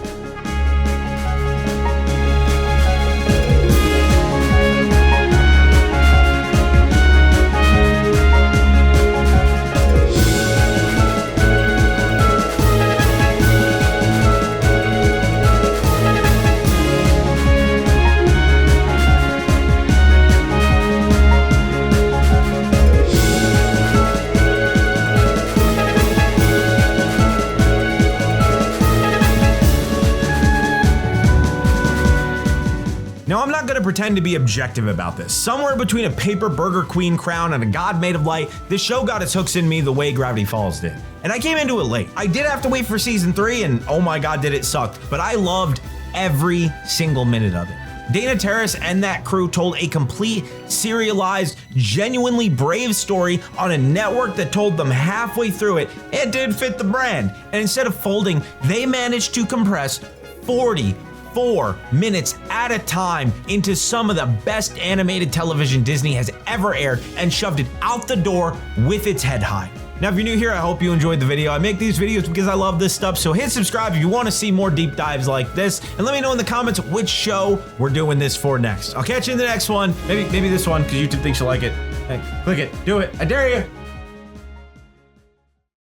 Now, I'm not gonna pretend to be objective about this. Somewhere between a paper burger queen crown and a god made of light, this show got its hooks in me the way Gravity Falls did. And I came into it late. I did have to wait for season 3, and oh my god, did it suck. But I loved every single minute of it. Dana Terrace and that crew told a complete, serialized, genuinely brave story on a network that told them halfway through it did fit the brand. And instead of folding, they managed to compress 44 minutes at a time into some of the best animated television Disney has ever aired and shoved it out the door with its head high. Now, if you're new here, I hope you enjoyed the video. I make these videos because I love this stuff, so hit subscribe if you want to see more deep dives like this, and let me know in the comments which show we're doing this for next. I'll catch you in the next one. Maybe this one, because YouTube thinks you like it. Hey, click it. Do it. I dare you.